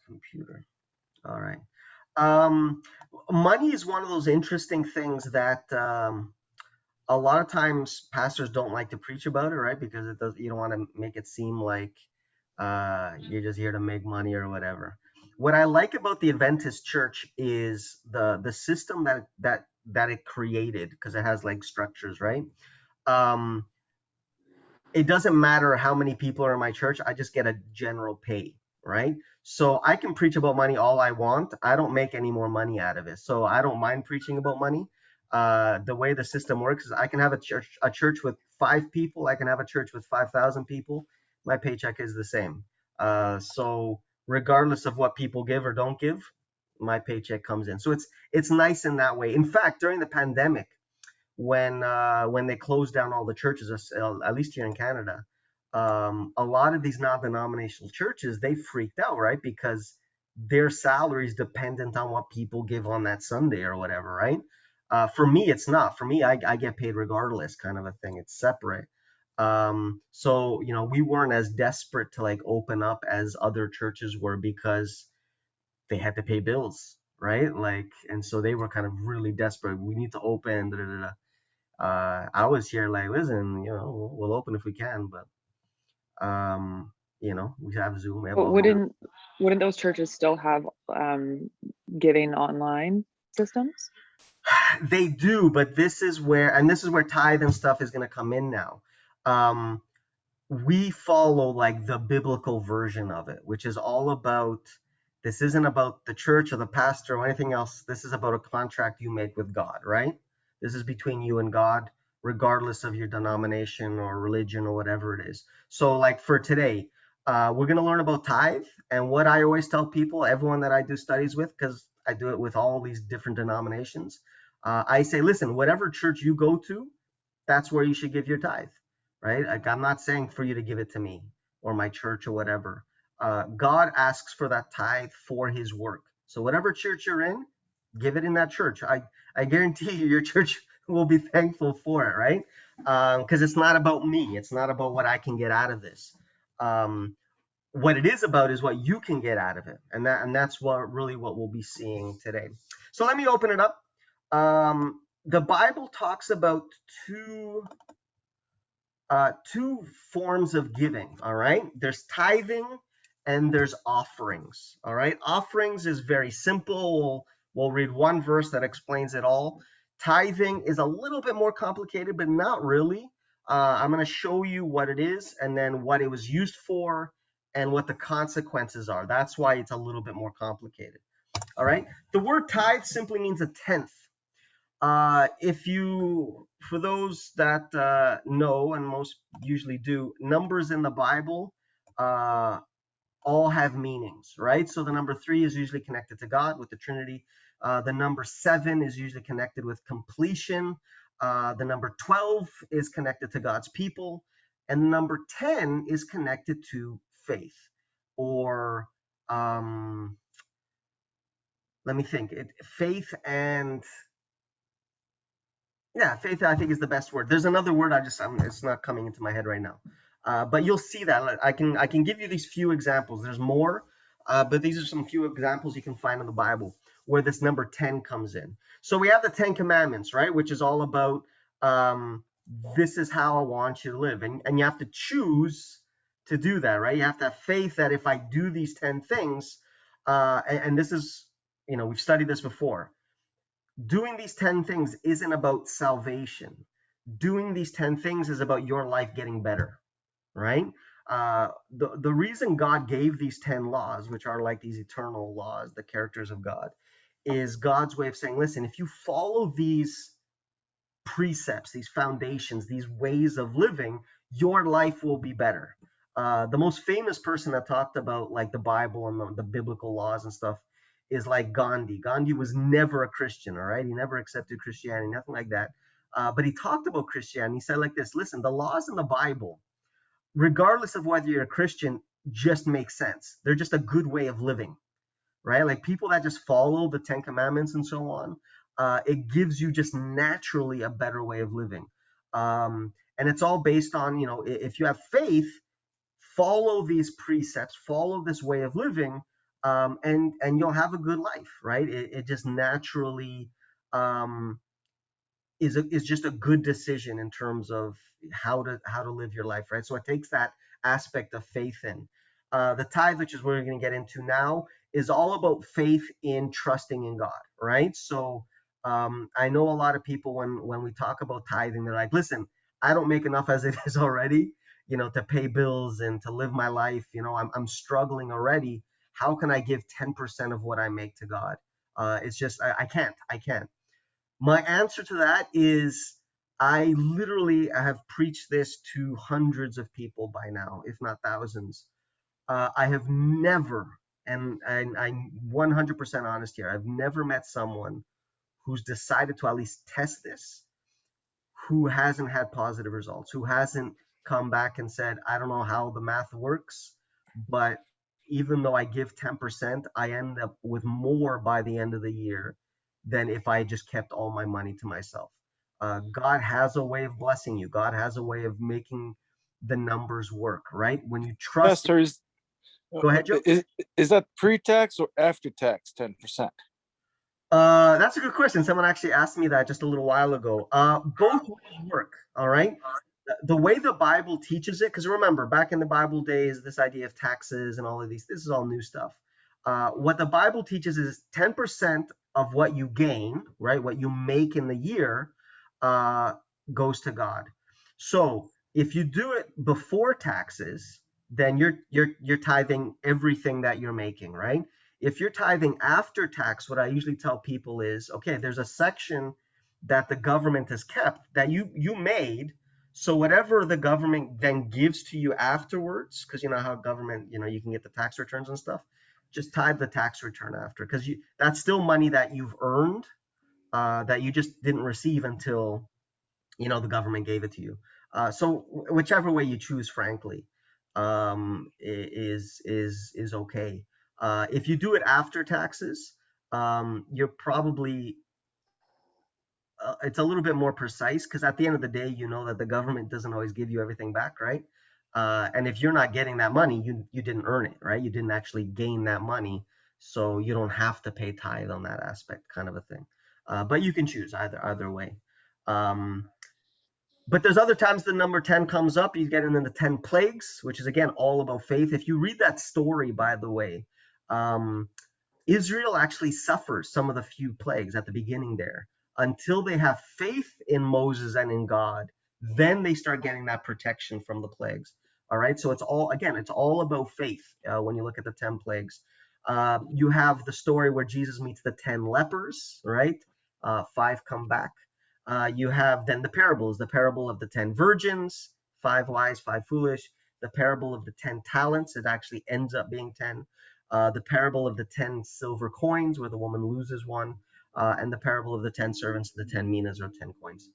computer. All right. Um, Money is one of those interesting things that a lot of times pastors don't like to preach about it, right? Because it does, you don't want to make it seem like you're just here to make money or whatever. What I like about the Adventist church is the system that it created, because it has like structures, right? Um, it doesn't matter how many people are in my church. I just get a general pay, right? So I can preach about money all I want. I don't make any more money out of it. So I don't mind preaching about money. The way the system works is I can have a church with 5 people. I can have a church with 5,000 people. My paycheck is the same. So regardless of what people give or don't give, my paycheck comes in. So it's nice in that way. In fact, during the pandemic, when they closed down all the churches, at least here in Canada, a lot of these non-denominational churches, they freaked out, right? Because their salaries dependent on what people give on that Sunday or whatever, right? For me, it's not. For me, I get paid regardless, kind of a thing. It's separate. So we weren't as desperate to like open up as other churches were because they had to pay bills, right? Like, and so they were kind of really desperate. We need to open. Da, da, da, da. I was here like, listen, we'll open if we can, but we have Zoom, we have But all that. wouldn't those churches still have giving online systems? They do, but this is where tithe and stuff is going to come in now. We follow like the biblical version of it, which is all about, this isn't about the church or the pastor or anything else. This is about a contract you make with God, right? This is between you and God, regardless of your denomination or religion or whatever it is. So like for today, we're going to learn about tithe. And what I always tell people, everyone that I do studies with, because I do it with all these different denominations, I say, listen, whatever church you go to, that's where you should give your tithe, right? Like, I'm not saying for you to give it to me or my church or whatever. God asks for that tithe for his work. So whatever church you're in, give it in that church. I guarantee you your church will be thankful for it, right? Because it's not about me. It's not about what I can get out of this. What it is about is what you can get out of it. And that's what we'll be seeing today. So let me open it up. The Bible talks about two forms of giving. All right, there's tithing and there's offerings. All right, offerings is very simple. We'll read one verse that explains it all. Tithing is a little bit more complicated, but not really. I'm going to show you what it is and then what it was used for and what the consequences are. That's why it's a little bit more complicated. All right, the word tithe simply means a tenth. For those that know, and most usually do, numbers in the Bible all have meanings, right? So the number 3 is usually connected to God with the Trinity. The number 7 is usually connected with completion. The number 12 is connected to God's people. And the number 10 is connected to faith. Or, let me think, faith and... Yeah, faith, I think, is the best word. There's another word, it's not coming into my head right now. But you'll see that. I can give you these few examples. There's more, but these are some few examples you can find in the Bible where this number 10 comes in. So we have the 10 Commandments, right, which is all about this is how I want you to live. And you have to choose to do that, right? You have to have faith that if I do these 10 things, and this is, we've studied this before. Doing these 10 things isn't about salvation. Doing these 10 things is about your life getting better, right? The reason God gave these 10 laws, which are like these eternal laws, the characters of God, is God's way of saying, listen, if you follow these precepts, these foundations, these ways of living, your life will be better. The most famous person that talked about like the Bible and the biblical laws and stuff is like Gandhi. Gandhi was never a Christian, all right? He never accepted Christianity, nothing like that. But he talked about Christianity. He said like this, listen, the laws in the Bible, regardless of whether you're a Christian, just make sense. They're just a good way of living, right? Like people that just follow the 10 Commandments and so on, it gives you just naturally a better way of living. And it's all based on, if you have faith, follow these precepts, follow this way of living, and you'll have a good life, right? It just naturally um, is just a good decision in terms of how to live your life, right? So it takes that aspect of faith in. The tithe, which is what we're going to get into now, is all about faith in trusting in God, right? So I know a lot of people when we talk about tithing, they're like, listen, I don't make enough as it is already, to pay bills and to live my life. I'm struggling already. How can I give 10% of what I make to God? It's just I can't. My answer to that is I literally have preached this to hundreds of people by now, if not thousands. I have never, and I'm 100% honest here, I've never met someone who's decided to at least test this who hasn't had positive results, who hasn't come back and said, I don't know how the math works, but even though I give 10%, I end up with more by the end of the year than if I just kept all my money to myself. God has a way of blessing you. God has a way of making the numbers work, right? When you trust it. Pastor, Go ahead, Joe. is that pre-tax or after-tax 10%? That's a good question. Someone actually asked me that just a little while ago. Both ways work. All right. The way the Bible teaches it, because remember, back in the Bible days, this idea of taxes and all of these, this is all new stuff. What the Bible teaches is 10% of what you gain, right? What you make in the year, uh, goes to God. So if you do it before taxes, then you're tithing everything that you're making, right? If you're tithing after tax, what I usually tell people is, okay, there's a section that the government has kept that you made. So whatever the government then gives to you afterwards, because you know how government, you can get the tax returns and stuff, just tithe the tax return after, because that's still money that you've earned, that you just didn't receive until the government gave it to you. So whichever way you choose, frankly, is okay. If you do it after taxes, you're probably it's a little bit more precise because at the end of the day, you know that the government doesn't always give you everything back, right? And if you're not getting that money, you didn't earn it, right? You didn't actually gain that money, so you don't have to pay tithe on that aspect, kind of a thing. But you can choose either way. Um, but there's other times the number 10 comes up. You get into the 10 plagues, which is again all about faith. If you read that story, by the way, um, Israel actually suffers some of the few plagues at the beginning there until they have faith in Moses and in God. Then they start getting that protection from the plagues. All right. So it's all about faith when you look at the 10 plagues. You have the story where Jesus meets the 10 lepers, right? Five come back. You have then the parables, the parable of the 10 virgins, five wise, five foolish, the parable of the 10 talents. It actually ends up being 10. The parable of the 10 silver coins, where the woman loses one, and the parable of the 10 servants, the 10 minas or 10 coins.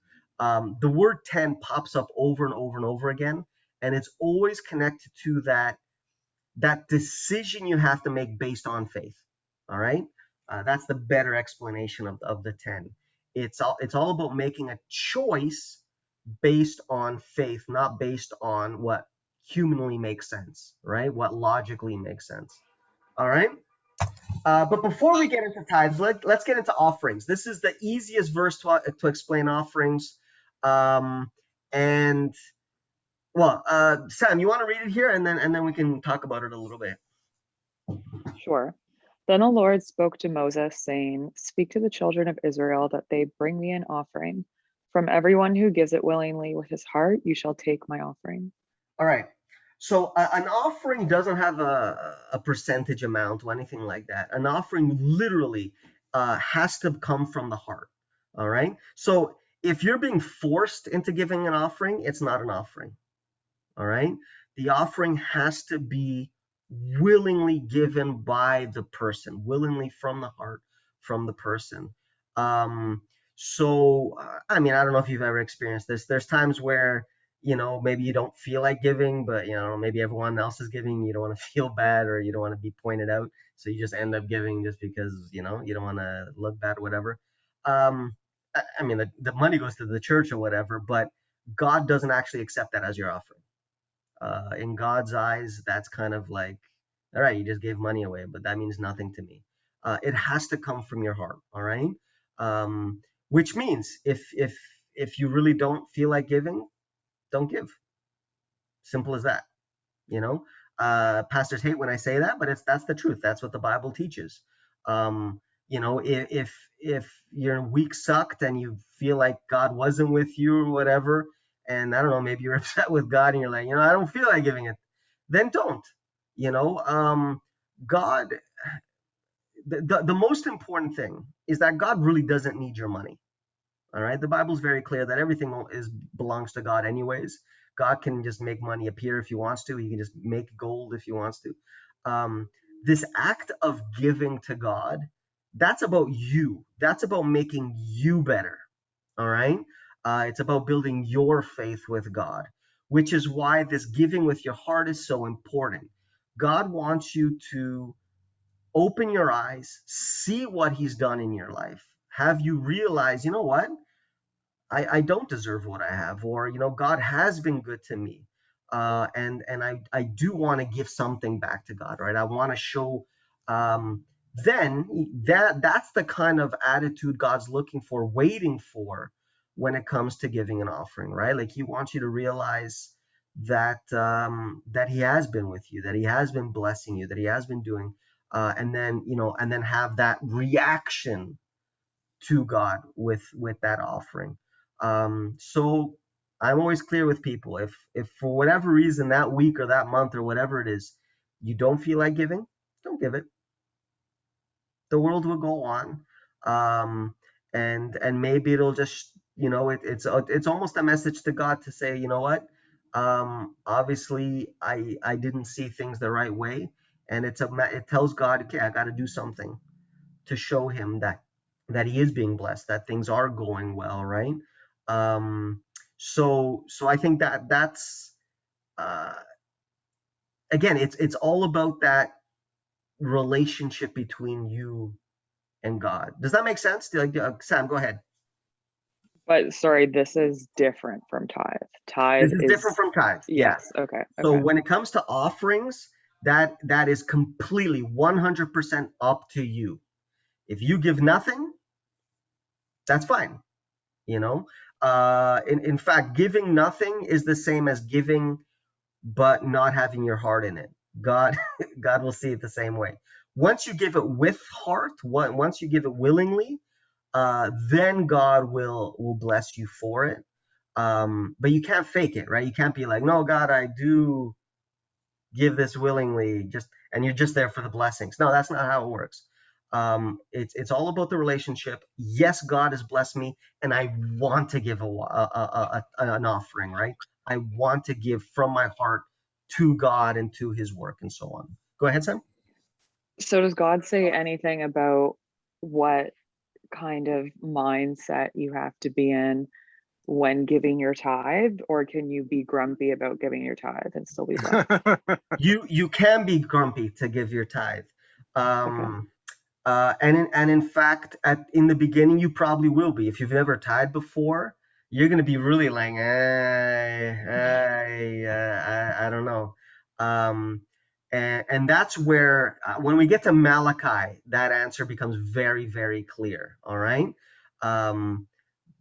The word 10 pops up over and over and over again, and it's always connected to that decision you have to make based on faith. All right, that's the better explanation of the 10. It's all about making a choice based on faith, not based on what humanly makes sense, right? What logically makes sense. All right. But before we get into tithes, let's get into offerings. This is the easiest verse to explain offerings. And well, Sam, you want to read it here, and then we can talk about it a little bit. Sure. Then the Lord spoke to Moses, saying, Speak to the children of Israel that they bring me an offering. From everyone who gives it willingly with his heart, you shall take my offering. All right. So an offering doesn't have a percentage amount or anything like that. An offering literally has to come from the heart. All right. So if you're being forced into giving an offering, it's not an offering. All right. The offering has to be willingly given by the person, willingly from the heart, from the person. Um, I mean, I don't know if you've ever experienced this. There's times where, maybe you don't feel like giving, but, maybe everyone else is giving. You don't want to feel bad or you don't want to be pointed out. So you just end up giving just because, you don't want to look bad or whatever. I mean, the money goes to the church or whatever, but God doesn't actually accept that as your offering. In God's eyes, that's kind of like All right, you just gave money away, but that means nothing to me. It has to come from your heart. All right. Which means if you really don't feel like giving, don't give. Simple as that. You know, pastors hate when I say that, but that's the truth. That's what the Bible teaches. If your week sucked and you feel like God wasn't with you or whatever, and I don't know, maybe you're upset with God and you're like, I don't feel like giving it, then don't. You know, God, the most important thing is that God really doesn't need your money. All right. The Bible's very clear that everything belongs to God anyways. God can just make money appear if he wants to. He can just make gold if he wants to. This act of giving to God, that's about you. That's about making you better. All right. It's about building your faith with God, which is why this giving with your heart is so important. God wants you to open your eyes, see what he's done in your life. Have you realize, you know what? I don't deserve what I have, or God has been good to me, and I do want to give something back to God, right? I want to show. Then that's the kind of attitude God's looking for, waiting for, when it comes to giving an offering, right? Like He wants you to realize that He has been with you, that He has been blessing you, that He has been doing, and then have that reaction to God with that offering. So I'm always clear with people. If for whatever reason that week or that month or whatever it is, you don't feel like giving, don't give it. The world will go on, and maybe it'll just it's almost a message to God to say, you know what, obviously I didn't see things the right way, and it tells God, okay, I got to do something to show him that he is being blessed, that things are going well, right? So I think that's uh, again, it's all about that relationship between you and God. Does that make sense? Sam, go ahead. But sorry, this is different from tithe. This Tithe is different is, from tithes. Yeah. yes, okay, So okay. when it comes to offerings, that is completely 100% up to you. If you give nothing, that's fine. You know, in fact, giving nothing is the same as giving but not having your heart in it. God God will see it the same way. Once you give it with heart, once you give it willingly, then God will bless you for it. But you can't fake it, right? You can't be like, no, God, I do give this willingly, and you're just there for the blessings. No, that's not how it works. It's all about the relationship. Yes, God has blessed me, and I want to give an offering, right? I want to give from my heart to God and to His work and so on. Go ahead, Sam. So does God say anything about what kind of mindset you have to be in when giving your tithe, or can you be grumpy about giving your tithe and still be blessed? You can be grumpy to give your tithe. Okay. And in fact, in the beginning, you probably will be. If you've never tied before, you're going to be really like, I don't know. And that's where, when we get to Malachi, that answer becomes very, very clear. All right. Um,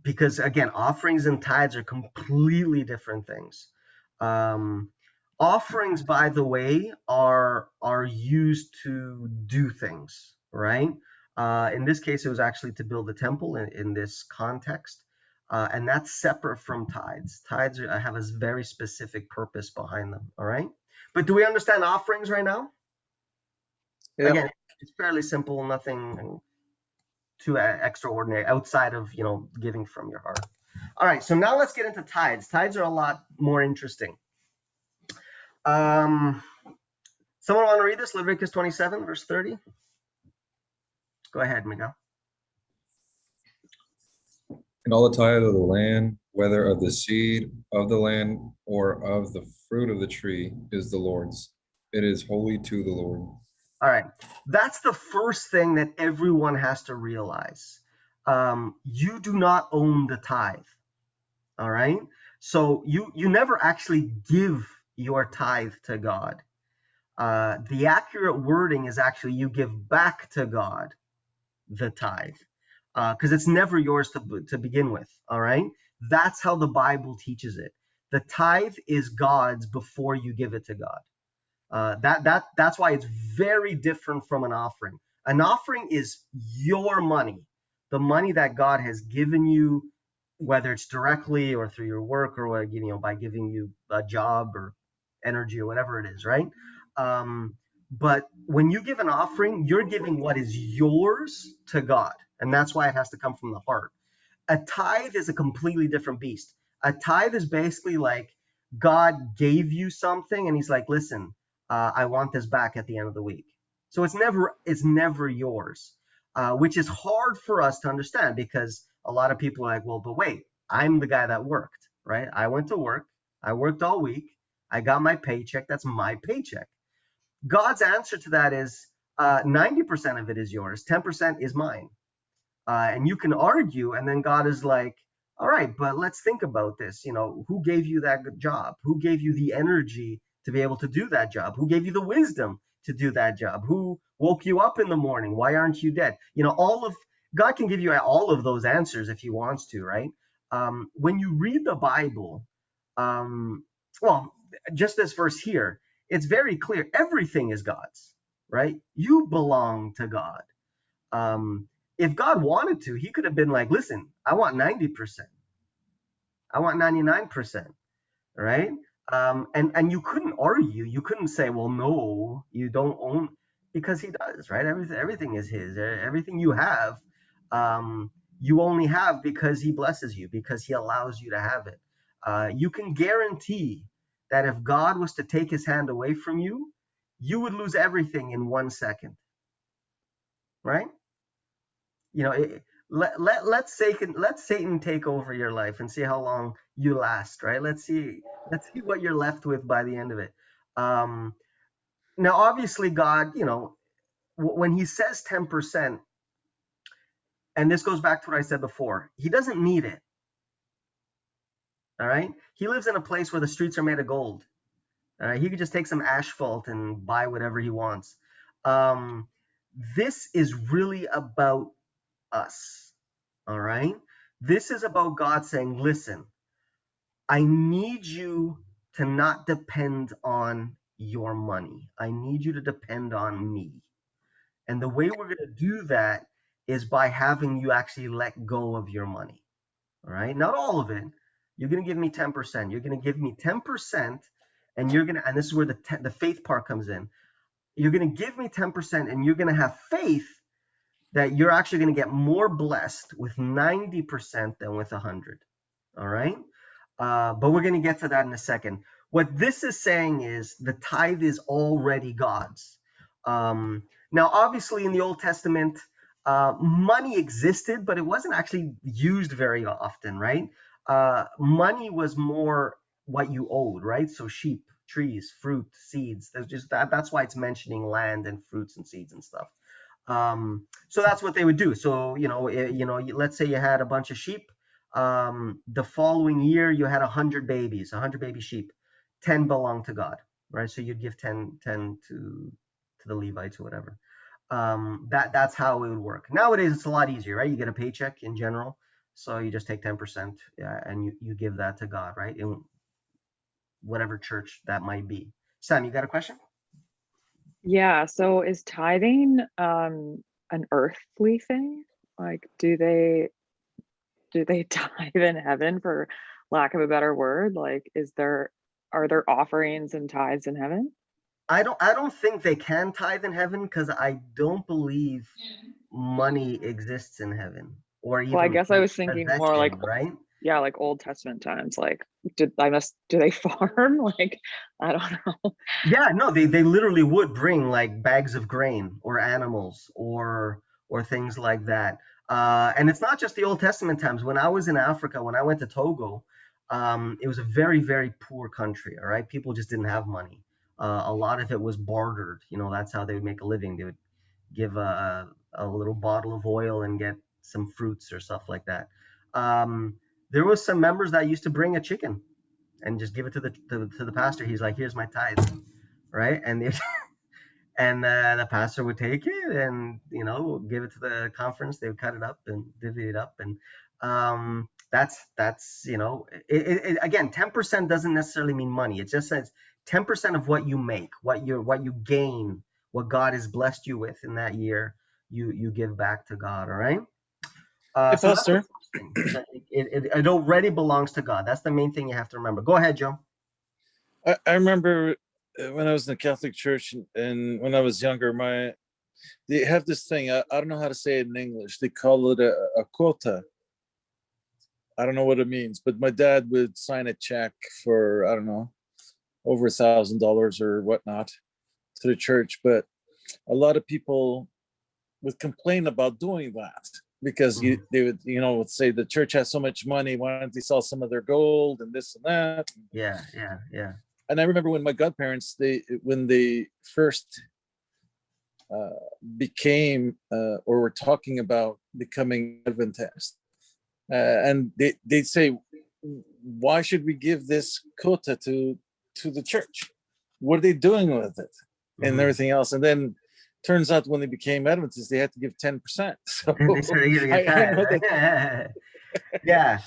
because again, offerings and tithes are completely different things. Um, Offerings, by the way, are used to do things, right? In this case, it was actually to build a temple in this context, and that's separate from tithes. Tithes have a very specific purpose behind them. All right, but do we understand offerings right now? Yep. Again, it's fairly simple, nothing too extraordinary outside of giving from your heart. All right, so now let's get into tithes. Tithes are a lot more interesting. Um, Someone want to read this? Leviticus 27, verse 30. Go ahead, Miguel. And all the tithe of the land, whether of the seed of the land or of the fruit of the tree, is the Lord's. It is holy to the Lord. All right, that's the first thing that everyone has to realize. You do not own the tithe. All right, so you never actually give your tithe to God. The accurate wording is actually you give back to God the tithe, because it's never yours to begin with. All right, that's how the Bible teaches it. The tithe is God's before you give it to God. That's why it's very different from an offering. An offering is your money, the money that God has given you, whether it's directly or through your work or by giving you a job or energy or whatever it is, right? But when you give an offering, you're giving what is yours to God, and that's why it has to come from the heart. A tithe is a completely different beast. A tithe is basically like God gave you something and he's like, listen, I want this back at the end of the week. So it's never yours, which is hard for us to understand because a lot of people are like, well, but wait, I'm the guy that worked, right? I went to work. I worked all week. I got my paycheck. That's my paycheck. God's answer to that is 90% of it is yours. 10% is mine. And you can argue, and then God is like, all right, but let's think about this. Who gave you that job? Who gave you the energy to be able to do that job? Who gave you the wisdom to do that job? Who woke you up in the morning? Why aren't you dead? All of God can give you all of those answers if he wants to, right? When you read the Bible, well, just this verse here, it's very clear. Everything is God's, right? You belong to God. Um, if God wanted to, he could have been like, listen, I want 90%. I want 99%, right? And you couldn't argue. You couldn't say, well, no, you don't own, because he does, right? Everything is his. Everything you have, you only have because he blesses you, because he allows you to have it. You can guarantee that if God was to take his hand away from you, you would lose everything in 1 second, right? Let Satan take over your life and see how long you last, right? Let's see what you're left with by the end of it. um Now obviously God, when he says 10%, and this goes back to what I said before, he doesn't need it. All right, he lives in a place where the streets are made of gold. All right, he could just take some asphalt and buy whatever he wants. um this is really about us. All right, this is about God saying, listen, I need you to not depend on your money. I need you to depend on me. And the way we're going to do that is by having you actually let go of your money. All right. Not all of it. You're going to give me 10%. You're going to give me 10%. And and this is where the faith part comes in. You're going to give me 10% and you're going to have faith that you're actually going to get more blessed with 90% than with 100. All right. But we're going to get to that in a second. What this is saying is the tithe is already God's. Now, obviously, in the Old Testament, money existed, but it wasn't actually used very often, right? Money was more what you owed, right? So sheep, trees, fruit, seeds. That's why it's mentioning land and fruits and seeds and stuff. So that's what they would do. So let's say you had a bunch of sheep. The following year you had 100 babies, 100 baby sheep. 10 belong to God, right? So you'd give 10 to the Levites or whatever. That's how it would work. Nowadays it's a lot easier, right? You get a paycheck in general, so you just take 10%, yeah, and you give that to God, right? In whatever church that might be. Sam, you got a question? Yeah, so is tithing an earthly thing? Like, do they tithe in heaven, for lack of a better word? Like, are there offerings and tithes in heaven? I don't think they can tithe in heaven because I don't believe money exists in heaven or Well, I even guess I was thinking more like, possession, right? yeah, like Old Testament times. Like, do they farm? Like, I don't know. Yeah, no, they literally would bring like bags of grain or animals or things like that. And it's not just the Old Testament times. When I was in Africa, when I went to Togo, it was a very, very poor country. All right, people just didn't have money. A lot of it was bartered. That's how they would make a living. They would give a little bottle of oil and get some fruits or stuff like that. There was some members that used to bring a chicken and just give it to the pastor. He's like, here's my tithe, right? And and the pastor would take it and give it to the conference. They would cut it up and divvy it up, and that's again, 10% doesn't necessarily mean money. It just says 10% of what you make, what you gain, what God has blessed you with in that year, you give back to God. All right. Hey, So that's the Pastor, first thing. It already belongs to God. That's the main thing you have to remember. Go ahead, Joe. I remember when I was in the Catholic Church and when I was younger, they have this thing. I don't know how to say it in English. They call it a quota. I don't know what it means, but my dad would sign a check for, I don't know, over $1,000 or whatnot to the church. But a lot of people would complain about doing that because Mhm. they would, would say the church has so much money. Why don't they sell some of their gold and this and that? Yeah, yeah, yeah. And I remember when my godparents, when they first became or were talking about becoming Adventist, and they'd say, why should we give this quota to the church? What are they doing with it and Mhm. everything else? And then turns out when they became Adventists, they had to give 10%. So And they started giving it I back, know that. right? Yeah.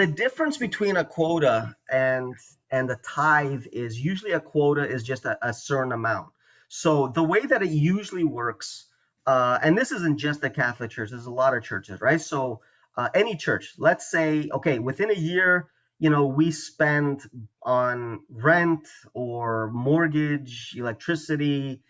The difference between a quota and a tithe is usually a quota is just a certain amount. So the way that it usually works, and this isn't just the Catholic Church, there's a lot of churches, right? So any church, let's say, okay, within a year, we spend on rent or mortgage, electricity,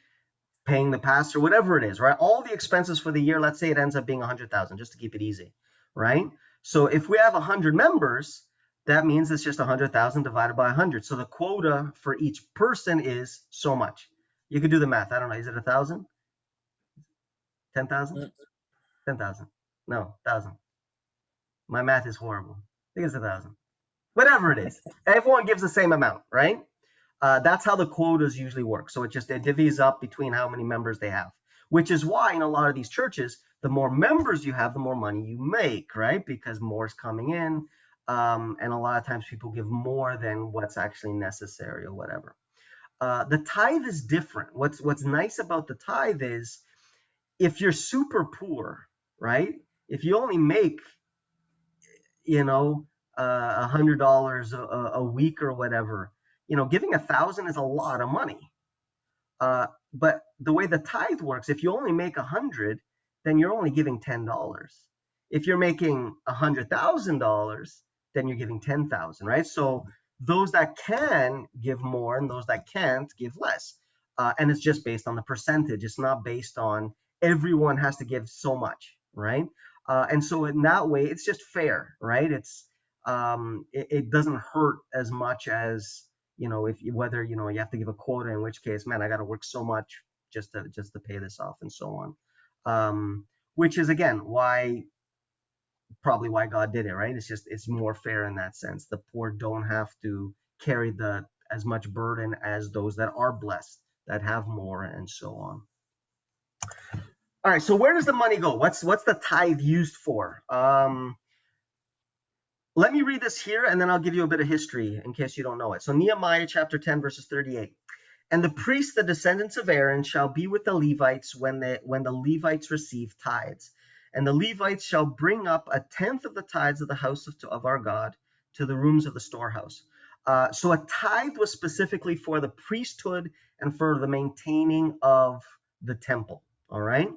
paying the pastor, whatever it is, right? All the expenses for the year, let's say it ends up being 100,000, just to keep it easy, right? So if we have 100 members, that means it's just 100,000 divided by 100. So the quota for each person is so much. You could do the math. I don't know. Is it 1,000? 10,000? 10,000? No, 1,000. My math is horrible. I think it's 1,000. Whatever it is, everyone gives the same amount, right? That's how the quotas usually work. So it divvies up between how many members they have, which is why in a lot of these churches, the more members you have, the more money you make, right? Because more is coming in, and a lot of times people give more than what's actually necessary or whatever. The tithe is different. What's nice about the tithe is if you're super poor, right? If you only make $100 a week or whatever, giving 1,000 is a lot of money. But the way the tithe works, if you only make 100, then you're only giving $10. If you're making $100,000, then you're giving 10,000, right? So those that can give more and those that can't give less, and it's just based on the percentage. It's not based on everyone has to give so much, right? And so in that way, it's just fair, right? It doesn't hurt as much as if whether you have to give a quota, in which case, man, I got to work so much just to pay this off and so on. Which is again probably why God did it, right? It's more fair in that sense. The poor don't have to carry the as much burden as those that are blessed, that have more, and so on. All right, so where does the money go? What's the tithe used for? Let me read this here, and then I'll give you a bit of history in case you don't know it. So Nehemiah chapter 10, verses 38. And the priests, the descendants of Aaron, shall be with the Levites when the Levites receive tithes. And the Levites shall bring up 1/10 of the tithes of the house of our God to the rooms of the storehouse. So a tithe was specifically for the priesthood and for the maintaining of the temple. All right.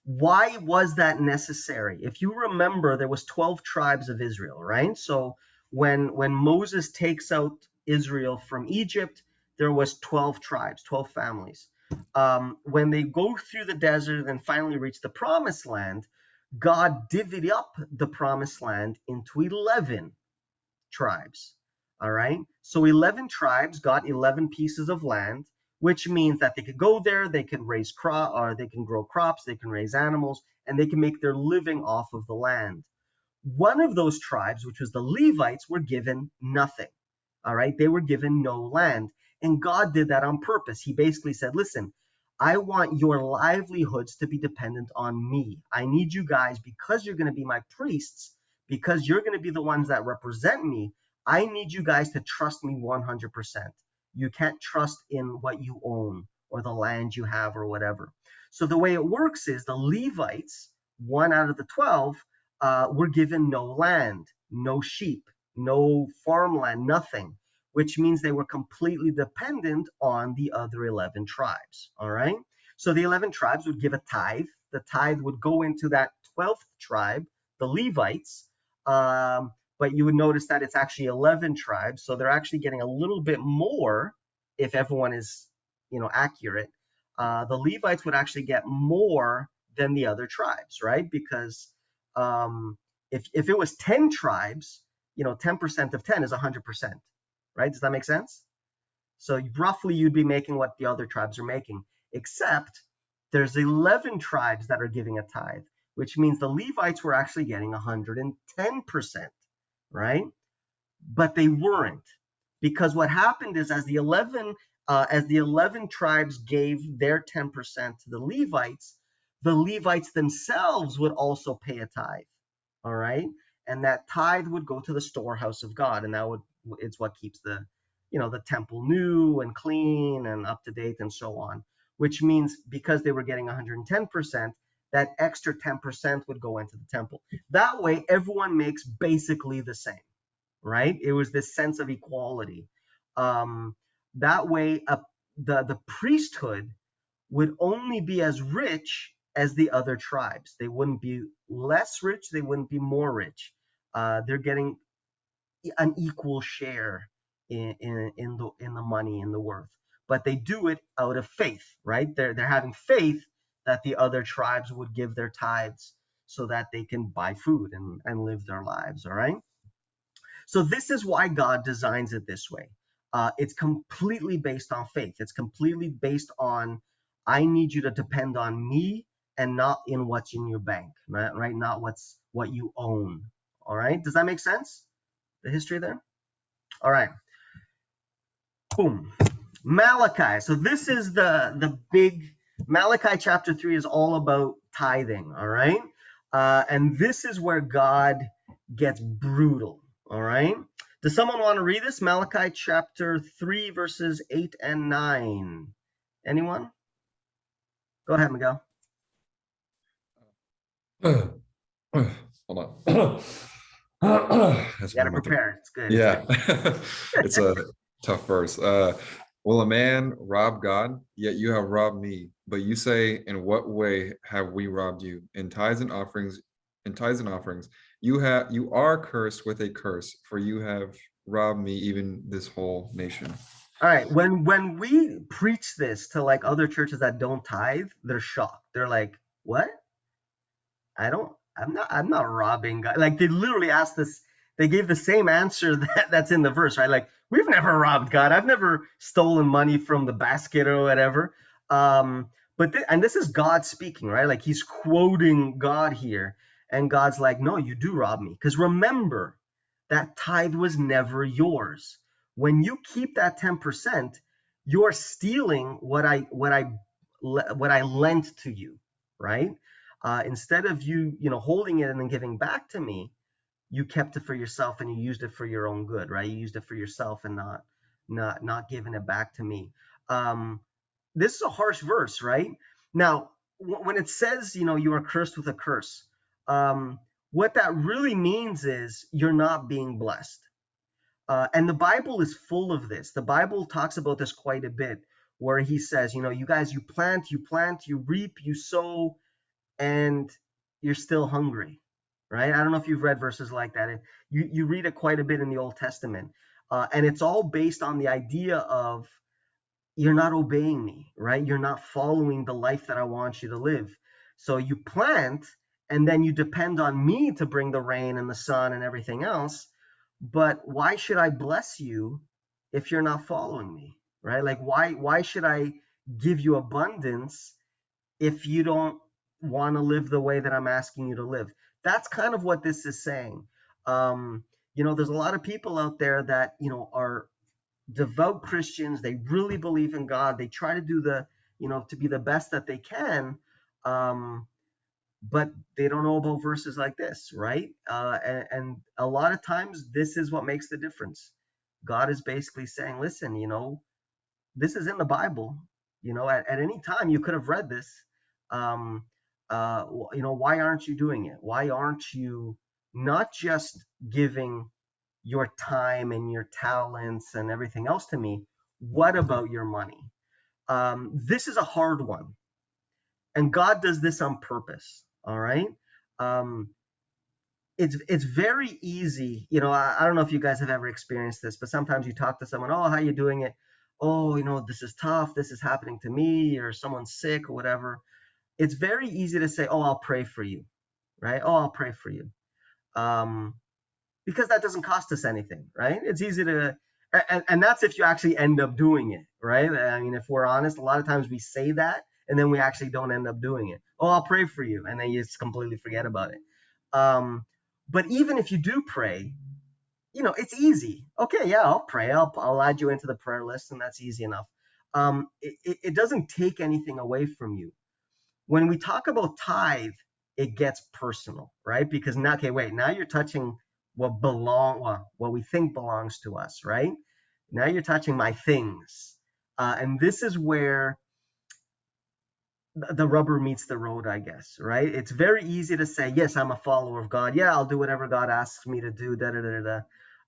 Why was that necessary? If you remember, there was 12 tribes of Israel, right? So when Moses takes out Israel from Egypt, there was 12 tribes, 12 families. When they go through the desert and finally reach the promised land, God divvied up the promised land into 11 tribes. All right. So 11 tribes got 11 pieces of land, which means that they could go there, they can raise crop, or they can grow crops, they can raise animals, and they can make their living off of the land. One of those tribes, which was the Levites, were given nothing. All right. They were given no land. And God did that on purpose. He basically said, listen, I want your livelihoods to be dependent on me. I need you guys, because you're going to be my priests, because you're going to be the ones that represent me. I need you guys to trust me 100%. You can't trust in what you own or the land you have or whatever. So the way it works is the Levites, 1 out of the 12, were given no land, no sheep, no farmland, nothing, which means they were completely dependent on the other 11 tribes. All right. So the 11 tribes would give a tithe. The tithe would go into that 12th tribe, the Levites. But you would notice that it's actually 11 tribes. So they're actually getting a little bit more if everyone is, accurate. The Levites would actually get more than the other tribes, right? Because if it was 10 tribes, 10% of 10 is 100%, right? Does that make sense? So roughly you'd be making what the other tribes are making, except there's 11 tribes that are giving a tithe, which means the Levites were actually getting 110%, right? But they weren't, because what happened is as the 11 tribes gave their 10% to the Levites themselves would also pay a tithe. All right, and that tithe would go to the storehouse of God, and it's what keeps the temple new and clean and up to date and so on. Which means because they were getting 110%, that extra 10% would go into the temple. That way, everyone makes basically the same, right? It was this sense of equality. That way, the priesthood would only be as rich as the other tribes. They wouldn't be less rich. They wouldn't be more rich. They're getting an equal share in the money, in the worth. But they do it out of faith, right? They're having faith that the other tribes would give their tithes so that they can buy food and live their lives. All right. So this is why God designs it this way. It's completely based on faith. It's completely based on, I need you to depend on me and not in what's in your bank, right? Not what you own. All right. Does that make sense? The history there? All right. Boom. Malachi. So this is the big, Malachi chapter 3 is all about tithing. All right. And this is where God gets brutal. All right. Does someone want to read this? Malachi chapter 3, verses 8 and 9. Anyone? Go ahead, Miguel. Hold on. That's You got to one of my prepare. It's good. Yeah, it's a tough verse. Will a man rob God? Yet you have robbed me. But you say, in what way have we robbed you? In tithes and offerings, you are cursed with a curse, for you have robbed me, even this whole nation. All right. When we preach this to like other churches that don't tithe, they're shocked. They're like, what? I'm not robbing God. Like they literally asked this, they gave the same answer that's in the verse, right? Like, we've never robbed God. I've never stolen money from the basket or whatever. And this is God speaking, right? Like he's quoting God here. And God's like, no, you do rob me. Because remember, that tithe was never yours. When you keep that 10%, you're stealing what I lent to you, right? Instead of you holding it and then giving back to me, you kept it for yourself and you used it for your own good, right? You used it for yourself and not giving it back to me. This is a harsh verse, right? Now, when it says, you are cursed with a curse, what that really means is you're not being blessed. And the Bible is full of this. The Bible talks about this quite a bit, where he says, you guys, you plant, you reap, you sow, and you're still hungry, right? I don't know if you've read verses like that. You read it quite a bit in the Old Testament. And it's all based on the idea of you're not obeying me, right? You're not following the life that I want you to live. So you plant, and then you depend on me to bring the rain and the sun and everything else. But why should I bless you if you're not following me, right? Like why should I give you abundance if you don't want to live the way that I'm asking you to live? That's kind of what this is saying. There's a lot of people out there that, are devout Christians. They really believe in God. They try to do to be the best that they can. But they don't know about verses like this, right? And a lot of times this is what makes the difference. God is basically saying, listen, this is in the Bible. At any time you could have read this. Um, why aren't you doing it? Why aren't you not just giving your time and your talents and everything else to me? What about your money? This is a hard one, and God does this on purpose. All right. Um, it's very easy. I don't know if you guys have ever experienced this, but sometimes you talk to someone, oh, how you doing it? Oh, this is tough. This is happening to me, or someone's sick or whatever. It's very easy to say, oh, I'll pray for you, right? Oh, I'll pray for you. Um, because that doesn't cost us anything, right? It's easy to, and that's if you actually end up doing it, right? I mean, if we're honest, a lot of times we say that and then we actually don't end up doing it. Oh, I'll pray for you, and then you just completely forget about it. But even if you do pray, it's easy. Okay, yeah, I'll pray. I'll add you into the prayer list, and that's easy enough. It doesn't take anything away from you. When we talk about tithe, it gets personal, right? Because now, okay, wait, now you're touching what we think belongs to us, right? Now you're touching my things, and this is where the rubber meets the road, I guess, right? It's very easy to say, yes, I'm a follower of God. Yeah, I'll do whatever God asks me to do, da da da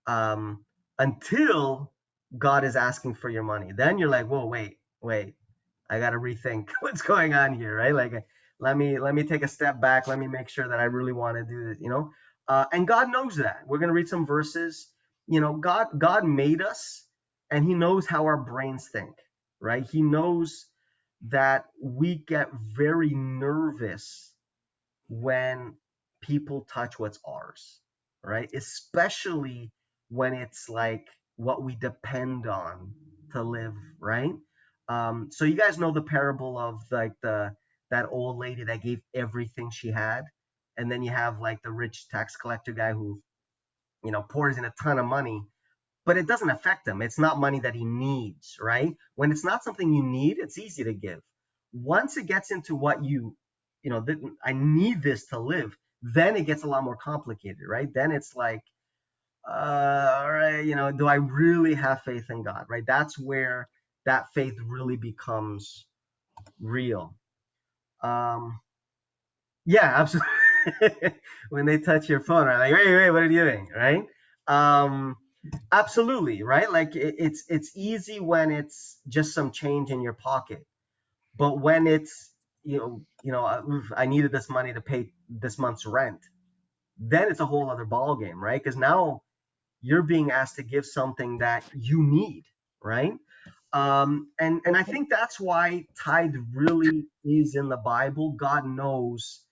da. Until God is asking for your money, then you're like, whoa, wait, I got to rethink what's going on here, right? Like, let me take a step back. Let me make sure that I really want to do this. And God knows that. We're gonna read some verses. God made us, and He knows how our brains think, right? He knows that we get very nervous when people touch what's ours, right? Especially when it's like what we depend on to live, right? So you guys know the parable of like that old lady that gave everything she had, and then you have like the rich tax collector guy who pours in a ton of money, but it doesn't affect him. It's not money that he needs, right? When it's not something you need, it's easy to give. Once it gets into what I need this to live, then it gets a lot more complicated, right? Then it's like, all right, do I really have faith in God, right? That's where that faith really becomes real. Yeah, absolutely. When they touch your phone, right? Like, wait, what are you doing, right? Absolutely, right? Like it's easy when it's just some change in your pocket, but when it's I needed this money to pay this month's rent, then it's a whole other ball game, right? Because now you're being asked to give something that you need, right? And I think that's why tithe really is in the Bible. God knows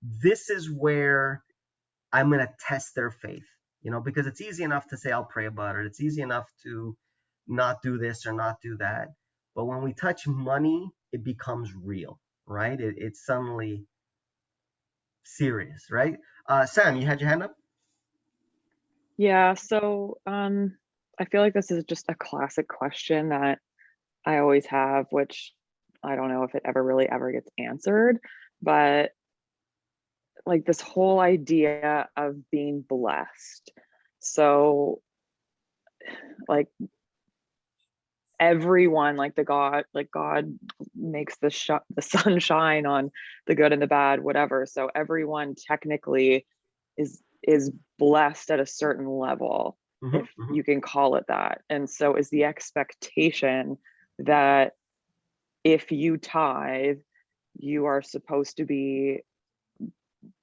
this is where I'm going to test their faith, because it's easy enough to say, I'll pray about it. It's easy enough to not do this or not do that. But when we touch money, it becomes real, right? It's suddenly serious, right? Sam, you had your hand up? Yeah, so I feel like this is just a classic question that I always have, which I don't know if it ever gets answered, but like this whole idea of being blessed. So like everyone, like God makes the sun shine on the good and the bad, whatever. So everyone technically is blessed at a certain level, if you can call it that. And so is the expectation that if you tithe, you are supposed to be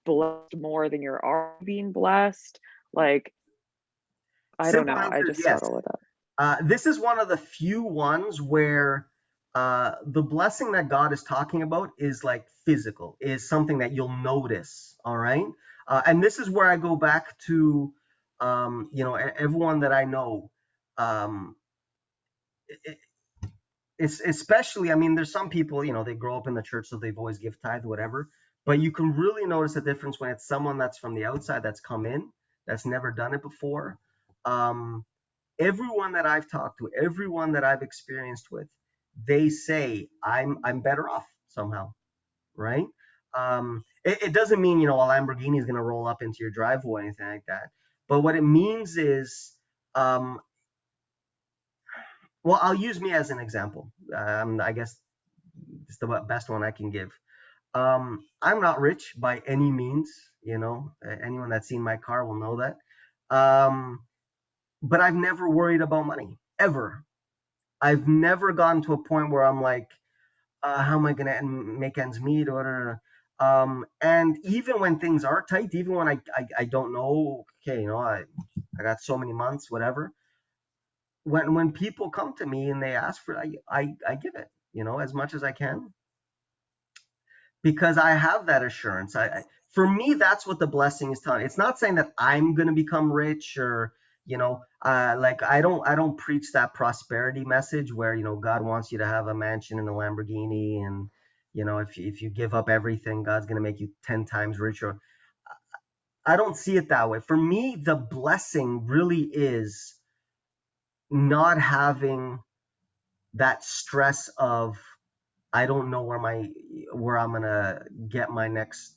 blessed more than you're already being blessed. Like, I don't Simple know. I answer is just yes. struggle with that. This is one of the few ones where the blessing that God is talking about is like physical, is something that you'll notice. All right. And this is where I go back to, everyone that I know. Um, it's especially, I mean, there's some people, they grow up in the church, so they've always give tithe, whatever. But you can really notice a difference when it's someone that's from the outside that's come in, that's never done it before. Um, Everyone that I've talked to, everyone that I've experienced with, they say I'm better off somehow, right? It doesn't mean a Lamborghini is going to roll up into your driveway or anything like that. But what it means is, well, I'll use me as an example. I guess it's the best one I can give. I'm not rich by any means. Anyone that's seen my car will know that. But I've never worried about money ever. I've never gotten to a point where I'm like, how am I going to make ends meet? And even when things are tight, even when I don't know, okay, I got so many months, whatever. When people come to me and they ask for it, I give it, as much as I can, because I have that assurance. For me, that's what the blessing is telling. It's not saying that I'm going to become rich, or like I don't preach that prosperity message where God wants you to have a mansion and a Lamborghini, and if you give up everything, God's going to make you 10 times richer. I don't see it that way. For me, the blessing really is not having that stress of, I don't know where I'm gonna get my next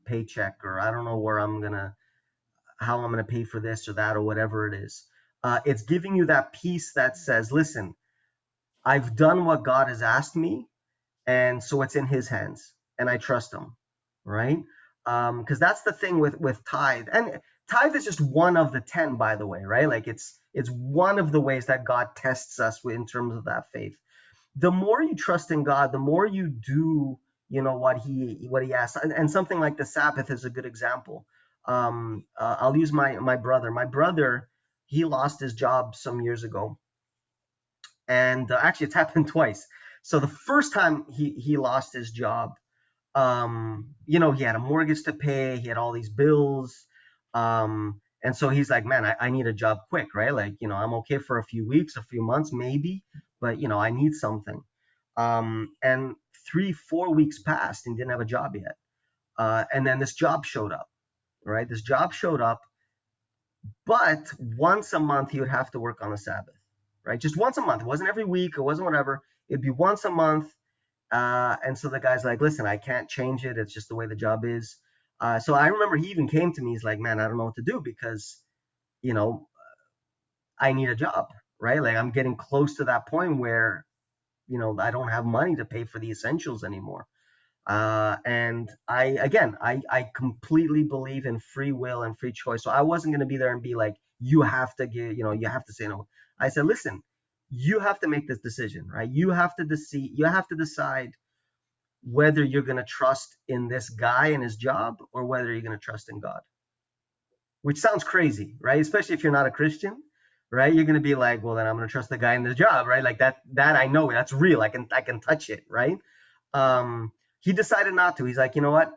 paycheck, or I don't know how I'm gonna pay for this or that or whatever it is. It's giving you that peace that says, listen, I've done what God has asked me, and so it's in His hands, and I trust Him, right? Because that's the thing with tithe, and tithe is just one of the 10, by the way, right? Like it's one of the ways that God tests us in terms of that faith. The more you trust in God, the more you do, what He asks. And something like the Sabbath is a good example. I'll use my brother. My brother, he lost his job some years ago, and actually it's happened twice. So the first time he lost his job, he had a mortgage to pay, he had all these bills, and so he's like, man, I need a job quick, right? Like, I'm okay for a few weeks, a few months maybe, but I need something. And 3-4 weeks passed and didn't have a job yet. And then this job showed up, right? This job showed up, but once a month he would have to work on the Sabbath, right? Just once a month. It wasn't every week, it wasn't whatever. It'd be once a month. And so the guy's like, listen, I can't change it. It's just the way the job is. So I remember he even came to me. He's like, man, I don't know what to do, because, I need a job, right? Like, I'm getting close to that point where, I don't have money to pay for the essentials anymore. And I completely believe in free will and free choice. So I wasn't going to be there and be like, you have to you have to say no. I said, listen, you have to make this decision, right? You have to decide whether you're going to trust in this guy and his job, or whether you're going to trust in God. Which sounds crazy, right? Especially if you're not a Christian, right? You're going to be like, well, then I'm going to trust the guy in the job, right? Like that I know that's real. I can touch it, right? He decided not to. He's like, you know what?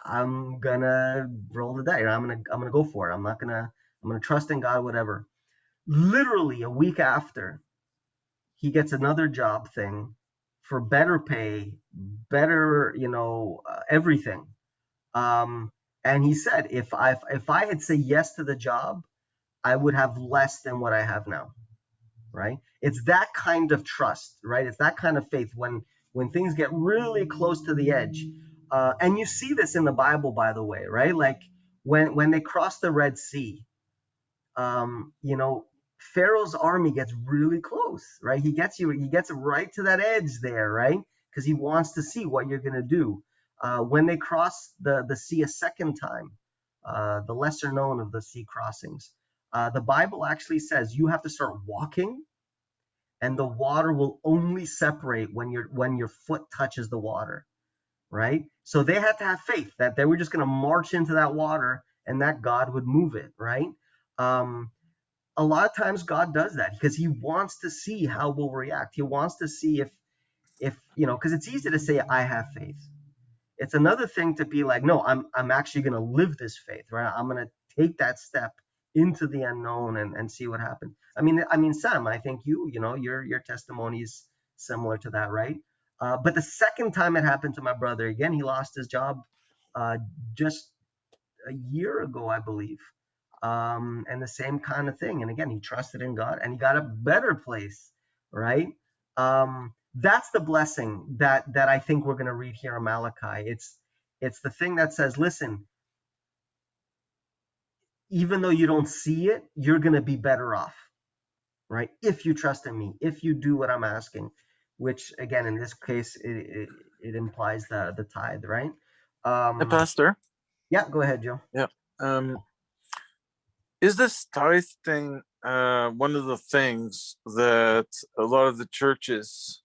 I'm going to roll the dice. I'm going to go for it. I'm going to trust in God, whatever. Literally a week after, he gets another job thing for better pay, better, everything. And he said, if I had said yes to the job, I would have less than what I have now, right? It's that kind of trust, right? It's that kind of faith when things get really close to the edge. And you see this in the Bible, by the way, right? Like when they cross the Red Sea, Pharaoh's army gets really close, right? He gets right to that edge there, right? Because he wants to see what you're going to do. When they cross the sea a second time, the lesser known of the sea crossings, the Bible actually says you have to start walking, and the water will only separate when your foot touches the water, right? So they had to have faith that they were just going to march into that water and that God would move it, right? A lot of times God does that because He wants to see how we'll react. He wants to see if because it's easy to say I have faith. It's another thing to be like, no, I'm actually going to live this faith, right? I'm going to take that step into the unknown and see what happens. I mean, Sam, I think your testimony is similar to that, right? But the second time it happened to my brother, again, he lost his job just a year ago, I believe. And the same kind of thing. And again, he trusted in God and he got a better place, right? That's the blessing that I think we're going to read here in Malachi. It's the thing that says, listen, even though you don't see it, you're going to be better off, right? If you trust in me, if you do what I'm asking, which again, in this case, it implies the tithe, right? Hey, Pastor. Yeah, go ahead, Joe. Yeah. Is this tithe thing one of the things that a lot of the churches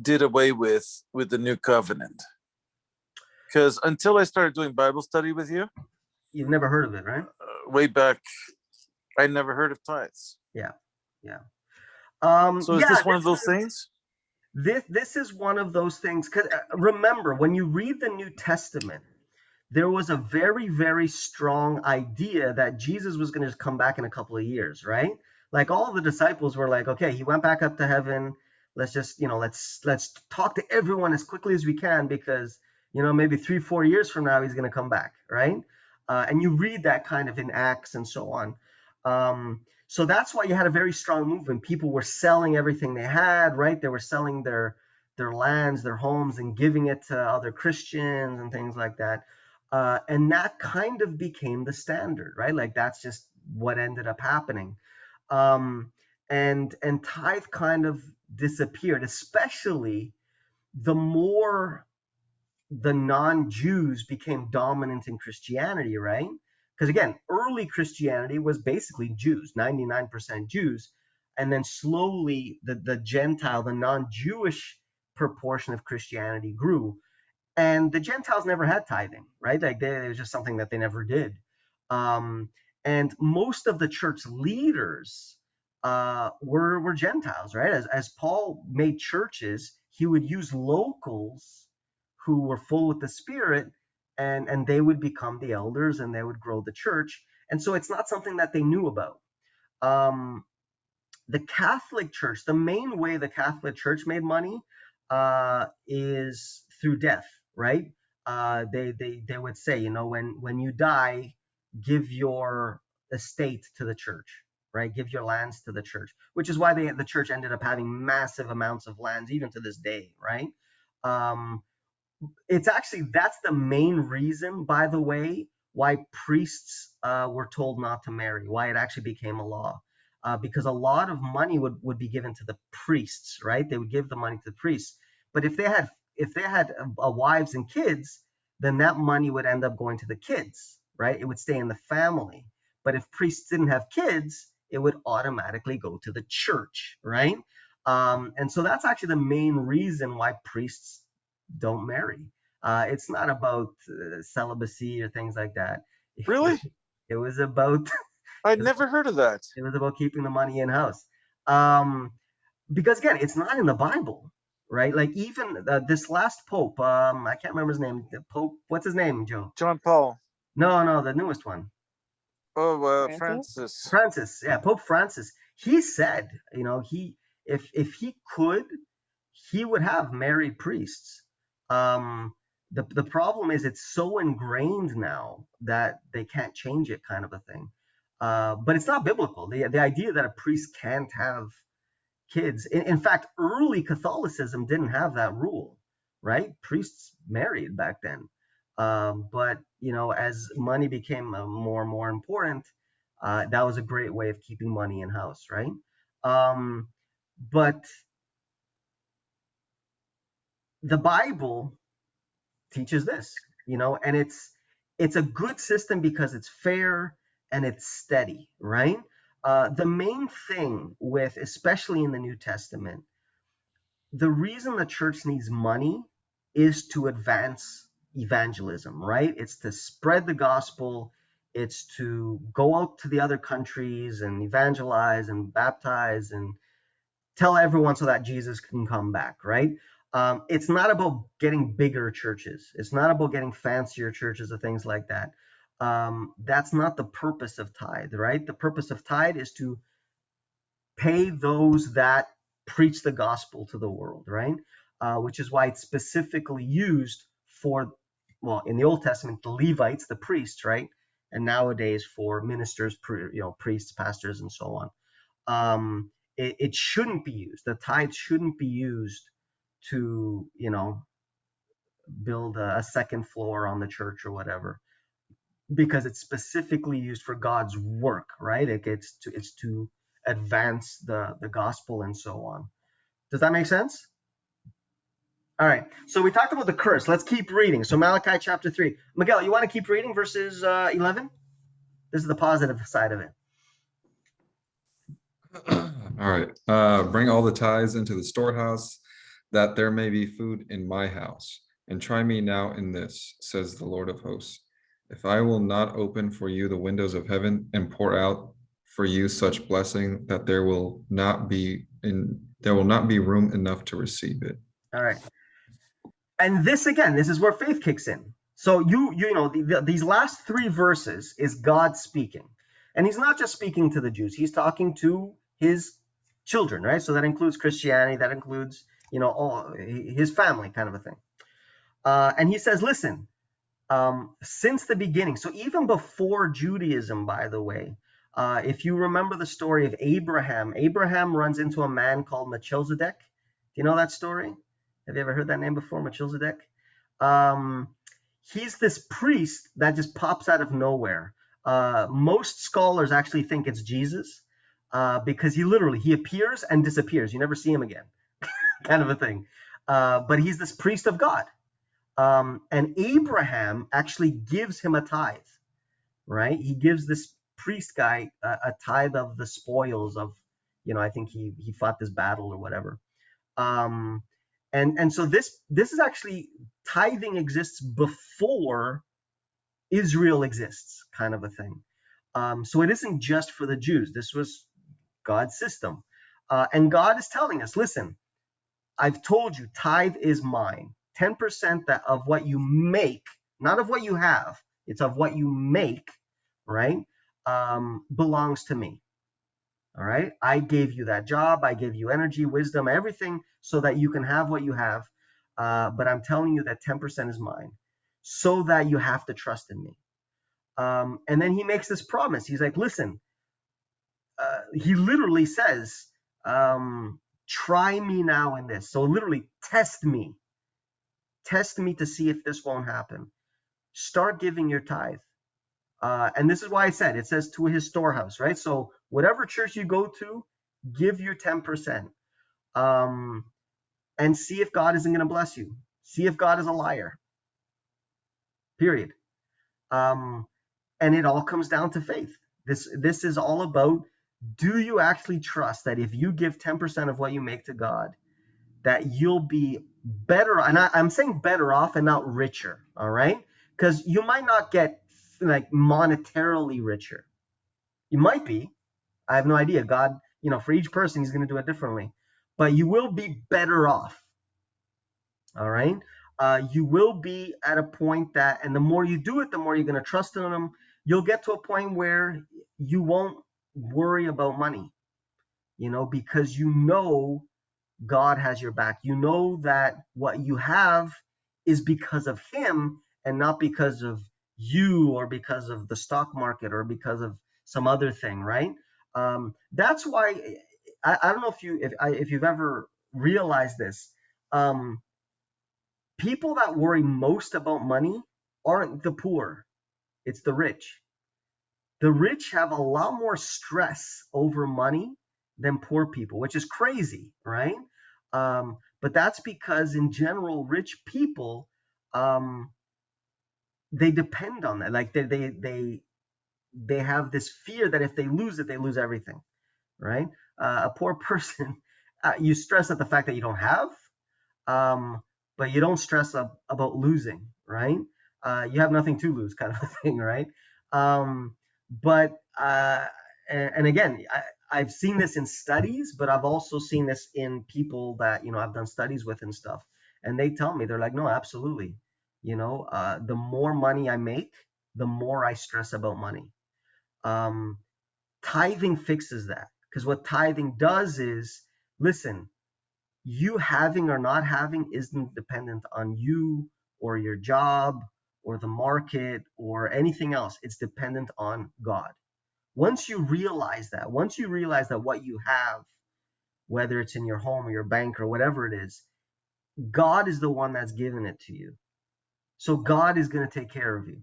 did away with the new covenant? Because until I started doing Bible study with you, You've never heard of it, right? way back, I never heard of tithes. Yeah. So is this one of those things? This is one of those things. Because remember, when you read the New Testament, there was a very, very strong idea that Jesus was going to just come back in a couple of years, right? Like all the disciples were like, okay, he went back up to heaven. Let's just, let's talk to everyone as quickly as we can because, maybe 3-4 years from now he's going to come back, right? And you read that kind of in Acts and so on. So that's why you had a very strong movement. People were selling everything they had, right? They were selling their lands, their homes, and giving it to other Christians and things like that. And that kind of became the standard, right? Like that's just what ended up happening. And tithe kind of disappeared, especially the more the non-Jews became dominant in Christianity, right? Because again, early Christianity was basically Jews, 99% Jews. And then slowly the Gentile, the non-Jewish proportion of Christianity grew. And the Gentiles never had tithing, right? Like it was just something that they never did. Um, and most of the church leaders were Gentiles, right? As Paul made churches, he would use locals who were full with the Spirit, and they would become the elders and they would grow the church. And so it's not something that they knew about. The Catholic Church, the main way the Catholic Church made money is through death, right? They would say, when you die, give your estate to the church, right? Give your lands to the church, which is why the church ended up having massive amounts of lands even to this day, right? It's actually that's the main reason, by the way, why priests were told not to marry, why it actually became a law, because a lot of money would be given to the priests, right? They would give the money to the priests, but if they had wives and kids, then that money would end up going to the kids, right? It would stay in the family. But if priests didn't have kids, it would automatically go to the church, right? And so that's actually the main reason why priests don't marry. It's not about celibacy or things like that. Really? It was about I'd never heard of that. it was about keeping the money in house. Because again, it's not in the Bible, right? Like even this last pope, I can't remember his name. The Pope, what's his name, Joe? John Paul. No, the newest one. Oh, Francis? Francis, yeah, Pope Francis. He said, if he could, he would have married priests. The problem is it's so ingrained now that they can't change it, kind of a thing. But it's not biblical. The idea that a priest can't have kids. In fact, early Catholicism didn't have that rule, right? Priests married back then. But as money became more and more important, that was a great way of keeping money in house, right? But the Bible teaches this, and it's a good system because it's fair and it's steady, right? The main thing with, especially in the New Testament, the reason the church needs money is to advance evangelism, right? It's to spread the gospel. It's to go out to the other countries and evangelize and baptize and tell everyone so that Jesus can come back, right? It's not about getting bigger churches. It's not about getting fancier churches or things like that. That's not the purpose of tithe, right? The purpose of tithe is to pay those that preach the gospel to the world, right? Which is why it's specifically used for, well, in the Old Testament, the Levites, the priests, right? And nowadays for ministers, priests, pastors, and so on. It shouldn't be used. The tithe shouldn't be used to, build a second floor on the church or whatever, because it's specifically used for God's work, right? It's to advance the gospel and so on. Does that make sense? All right. So we talked about the curse. Let's keep reading. So Malachi chapter 3. Miguel, you want to keep reading verses 11? This is the positive side of it. All right. Bring all the tithes into the storehouse, that there may be food in my house. And try me now in this, says the Lord of hosts. If I will not open for you the windows of heaven and pour out for you such blessing that there will not be room enough to receive it. All right. And this again, this is where faith kicks in. So these last three verses is God speaking. And he's not just speaking to the Jews, he's talking to his children, right? So that includes Christianity, that includes, all his family, kind of a thing. And he says, listen, since the beginning, so even before Judaism, by the way, if you remember the story of Abraham runs into a man called Melchizedek. Do you know that story? Have you ever heard that name before, Melchizedek? He's this priest that just pops out of nowhere. Most scholars actually think it's Jesus because he appears and disappears. You never see him again, kind of a thing. But he's this priest of God. And Abraham actually gives him a tithe, right? He gives this priest guy a tithe of the spoils of, I think he fought this battle or whatever. And so this is actually, tithing exists before Israel exists, kind of a thing. So it isn't just for the Jews. This was God's system. And God is telling us, listen, I've told you, tithe is mine. 10% of what you make, not of what you have, it's of what you make, right, belongs to me. All right. I gave you that job. I gave you energy, wisdom, everything so that you can have what you have. But I'm telling you that 10% is mine so that you have to trust in me. And then he makes this promise. He's like, listen, he literally says, try me now in this. So literally test me to see if this won't happen. Start giving your tithe. And this is why I said, it says to his storehouse, right? So whatever church you go to, give your 10%. And see if God isn't going to bless you. See if God is a liar. Period. And it all comes down to faith. This is all about, do you actually trust that if you give 10% of what you make to God, that you'll be better, and I'm saying better off and not richer, all right? Because you might not get like monetarily richer. You might be. I have no idea. God, for each person, he's going to do it differently. But you will be better off, all right? You will be at a point that, and the more you do it, the more you're going to trust in him. You'll get to a point where you won't worry about money, because God has your back. You know that what you have is because of him and not because of you or because of the stock market or because of some other thing, right? That's why I don't know if you've ever realized this. People that worry most about money aren't the poor, it's the rich. The rich have a lot more stress over money than poor people, which is crazy, right? But that's because in general, rich people, they depend on that. Like they have this fear that if they lose it, they lose everything, right? A poor person, you stress at the fact that you don't have, but you don't stress about losing, right? You have nothing to lose, kind of a thing, right? But and again, I've seen this in studies, but I've also seen this in people that I've done studies with and stuff, and they tell me, they're like, no, absolutely. The more money I make, the more I stress about money. Tithing fixes that, because what tithing does is, listen, you having or not having isn't dependent on you or your job or the market or anything else. It's dependent on God. Once you realize that what you have, whether it's in your home or your bank or whatever it is, God is the one that's given it to you. So God is going to take care of you.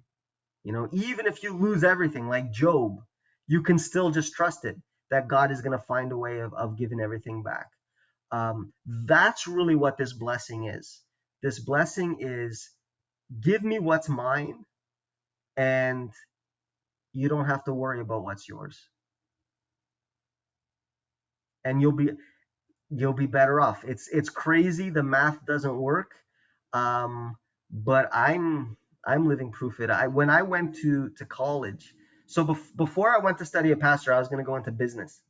Even if you lose everything like Job, you can still just trust it that God is going to find a way of giving everything back. That's really what this blessing is. This blessing is give me what's mine, and you don't have to worry about what's yours. And you'll be better off. It's crazy. The math doesn't work. But I'm living proof of it. When I went to college, so before I went to study a pastor, I was going to go into business.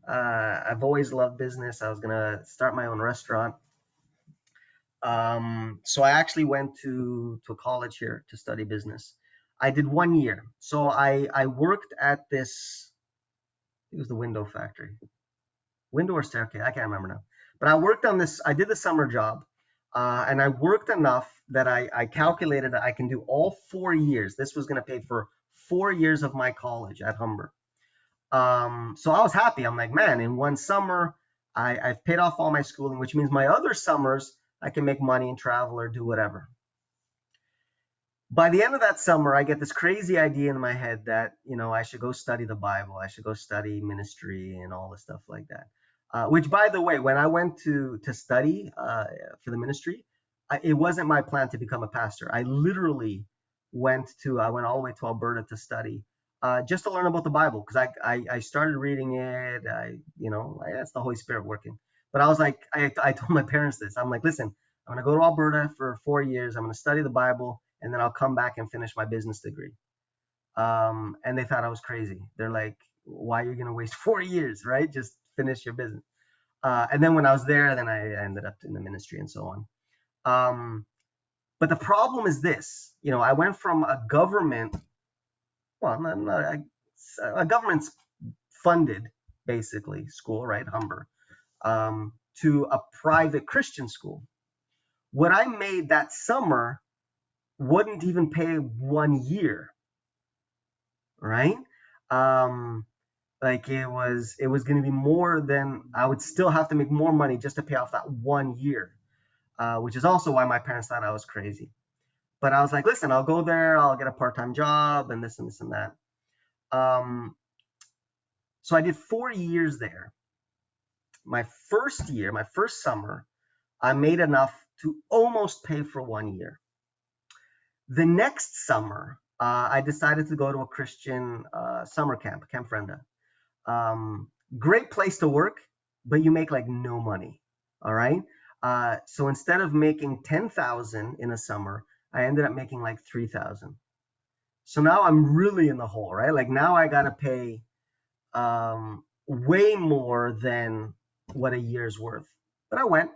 I've always loved business. I was going to start my own restaurant. So I actually went to college here to study business. I did 1 year. So I worked at this, it was the window factory, window or staircase, I can't remember now. But I worked on this, I did the summer job, and I worked enough that I calculated that I can do all 4 years. This was going to pay for 4 years of my college at Humber. So I was happy. I'm like, man, in one summer, I've paid off all my schooling, which means my other summers, I can make money and travel or do whatever. By the end of that summer, I get this crazy idea in my head that, I should go study the Bible. I should go study ministry and all the stuff like that. Which, by the way, when I went to study for the ministry, it wasn't my plan to become a pastor. I literally I went all the way to Alberta to study just to learn about the Bible, because I started reading it. That's the Holy Spirit working. But I was like, I told my parents this. I'm like, listen, I'm going to go to Alberta for 4 years. I'm going to study the Bible, and then I'll come back and finish my business degree. And they thought I was crazy. They're like, why are you going to waste 4 years, right? Just finish your business. And then when I was there, then I ended up in the ministry and so on. But the problem is this, I went from a government, well, not a government funded, basically, school, right, Humber, to a private Christian school. What I made that summer wouldn't even pay 1 year, right? Like it was going to be more than, I would still have to make more money just to pay off that 1 year, which is also why my parents thought I was crazy. But I was like, listen, I'll go there, I'll get a part-time job and this and this and that. So I did 4 years there. My first year, my first summer, I made enough to almost pay for 1 year. The next summer, I decided to go to a Christian summer camp, Camp Frenda. Great place to work, but you make like no money. All right. So instead of making 10,000 in a summer, I ended up making like 3,000. So now I'm really in the hole, right? Like now I got to pay way more than what a year's worth. But I went.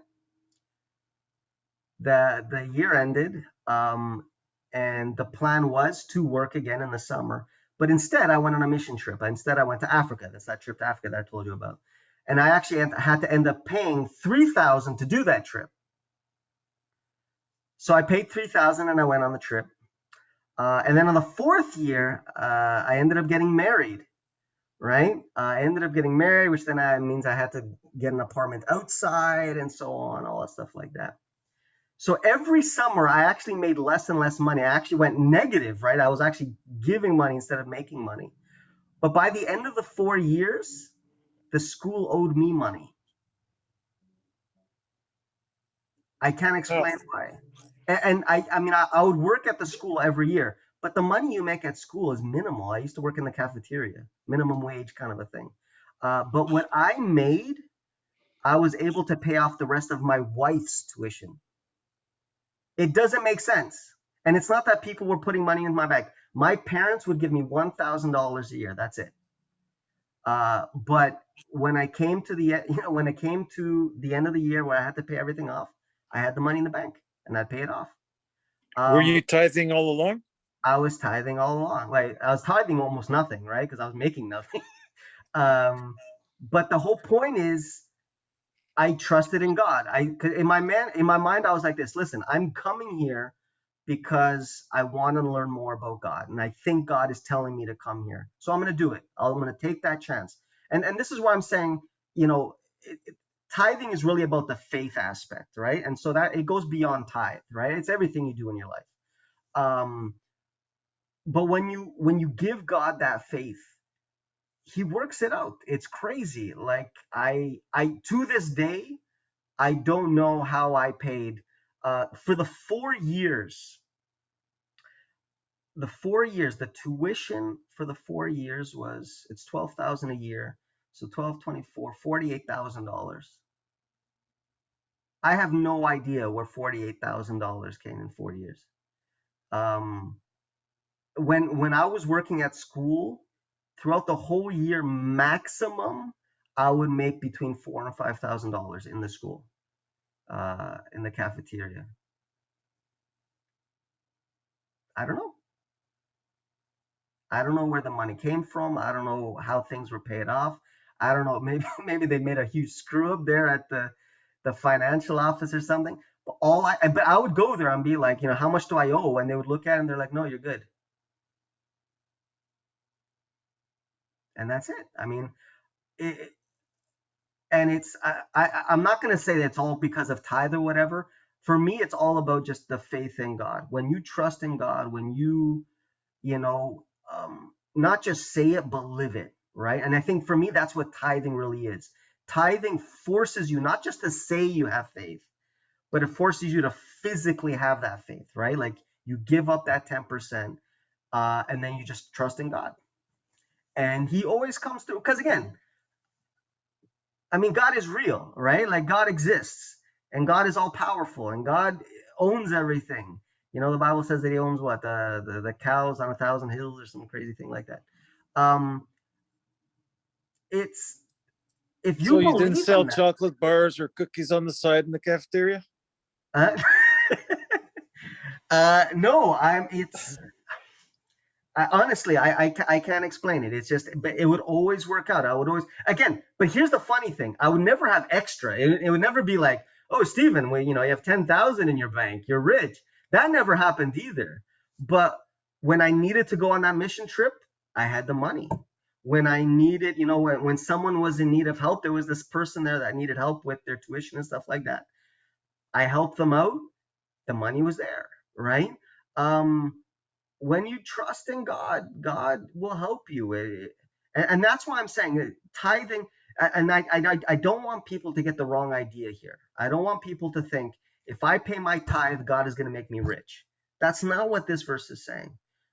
The year ended, and the plan was to work again in the summer. But instead, I went on a mission trip. Instead, I went to Africa. That's that trip to Africa that I told you about. And I actually had to end up paying 3,000 to do that trip. So I paid 3,000 and I went on the trip. And then on the fourth year, I ended up getting married, right? I ended up getting married, which then means I had to get an apartment outside and so on, all that stuff like that. So every summer, I actually made less and less money. I actually went negative, right? I was actually giving money instead of making money. But by the end of the 4 years, the school owed me money. I can't explain why. And I would work at the school every year, but the money you make at school is minimal. I used to work in the cafeteria, minimum wage kind of a thing. But what I made, I was able to pay off the rest of my wife's tuition. It doesn't make sense. And it's not that people were putting money in my bag. My parents would give me $1,000 a year. That's it. But when I came to the end of the year where I had to pay everything off, I had the money in the bank and I'd pay it off. Were you tithing all along? I was tithing all along. Like I was tithing almost nothing, right? Because I was making nothing. But the whole point is, I trusted in God. In my mind, I was like this. Listen, I'm coming here because I want to learn more about God, and I think God is telling me to come here. So I'm going to do it. I'm going to take that chance. And this is why I'm saying, tithing is really about the faith aspect, right? And so that it goes beyond tithe, right? It's everything you do in your life. But when you give God that faith, He works it out. It's crazy. Like I to this day, I don't know how I paid For the 4 years, the tuition for the 4 years it's 12,000 a year. So 12, 24, $48,000. I have no idea where $48,000 came in 4 years. Um, when I was working at school, throughout the whole year, maximum, I would make between $4,000 and $5,000 in the school, in the cafeteria. I don't know. I don't know where the money came from. I don't know how things were paid off. I don't know. Maybe they made a huge screw up there at the financial office or something. But I would go there and be like, how much do I owe? And they would look at it and they're like, no, you're good. And that's it. I mean, and I'm not going to say that it's all because of tithe or whatever. For me, it's all about just the faith in God. When you trust in God, when you know, not just say it, but live it, right? And I think for me, that's what tithing really is. Tithing forces you not just to say you have faith, but it forces you to physically have that faith, right? Like you give up that 10%, and then you just trust in God. And he always comes through. Because again, I mean, God is real, right? Like God exists, and God is all powerful, and God owns everything. The Bible says that he owns what? The cows on 1,000 hills or some crazy thing like that. It's If So you you didn't believe sell in that. chocolate bars or cookies on the side in the cafeteria? Uh, no, honestly, I can't explain it. It's just, but it would always work out. I would always, again, but here's the funny thing. I would never have extra. It would never be like, oh, Stephen, well, you have 10,000 in your bank, you're rich. That never happened either. But when I needed to go on that mission trip, I had the money. When I needed, when someone was in need of help, there was this person there that needed help with their tuition and stuff like that. I helped them out. The money was there, right? When you trust in God, God will help you. And that's why I'm saying that tithing, and I don't want people to get the wrong idea here. I don't want people to think if I pay my tithe, God is going to make me rich. That's not what this verse is saying.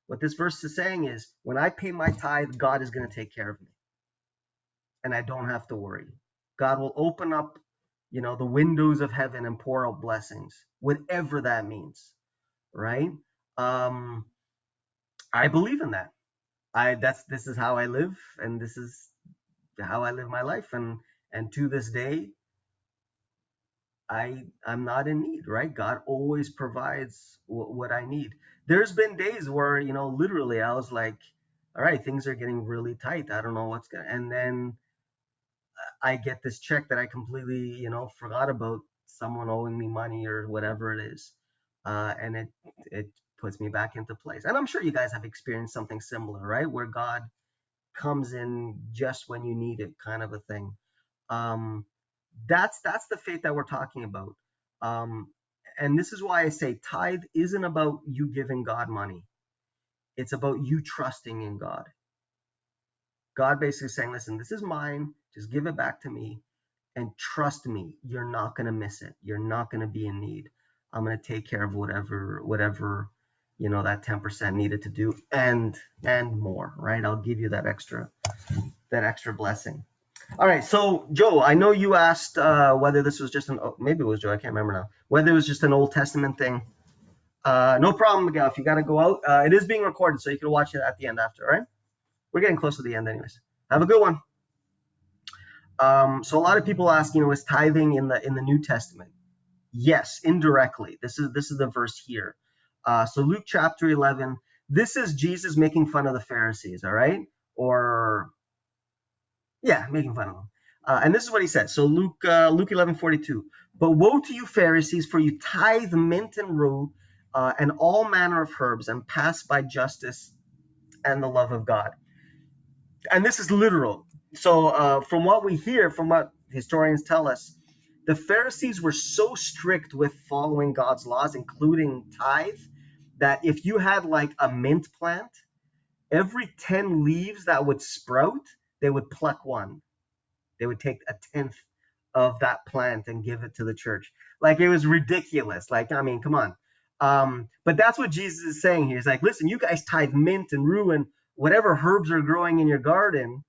What this verse is saying is when I pay my tithe, God is going to take care of me. And I don't have to worry. God will open up, the windows of heaven and pour out blessings, whatever that means, right? I believe in that. This is how I live, and this is how I live my life, and to this day, I'm not in need, right? God always provides what I need. There's been days where literally I was like, all right, things are getting really tight. I don't know what's gonna, and then I get this check that I completely forgot about, someone owing me money or whatever it is, and it puts me back into place. And I'm sure you guys have experienced something similar, right? Where God comes in just when you need it, kind of a thing. Um, that's the faith that we're talking about. Um, and this is why I say tithe isn't about you giving God money. It's about you trusting in God. God basically saying, listen, this is mine. Just give it back to me. And trust me, you're not going to miss it. You're not going to be in need. I'm going to take care of whatever that 10% needed to do, and more, right? I'll give you that extra blessing. All right, so Joe, I know you asked whether this was just maybe it was Joe, I can't remember now, whether it was just an Old Testament thing. No problem, Miguel. If you got to go out, it is being recorded, so you can watch it at the end after. All right, we're getting close to the end, anyways. Have a good one. So a lot of people ask, is tithing in the New Testament? Yes, indirectly. This is the verse here. So Luke chapter 11. This is Jesus making fun of the Pharisees. All right, or yeah, making fun of them. And this is what he said. So Luke 11:42. But woe to you, Pharisees, for you tithe mint and rue, and all manner of herbs, and pass by justice and the love of God. And this is literal. So from what we hear, from what historians tell us, the Pharisees were so strict with following God's laws, including tithe, that if you had like a mint plant, every 10 leaves that would sprout, they would pluck one. They would take a tenth of that plant and give it to the church. Like, it was ridiculous. Like, I mean, come on. But that's what Jesus is saying here. He's like, listen, you guys tithe mint and rue and whatever herbs are growing in your garden,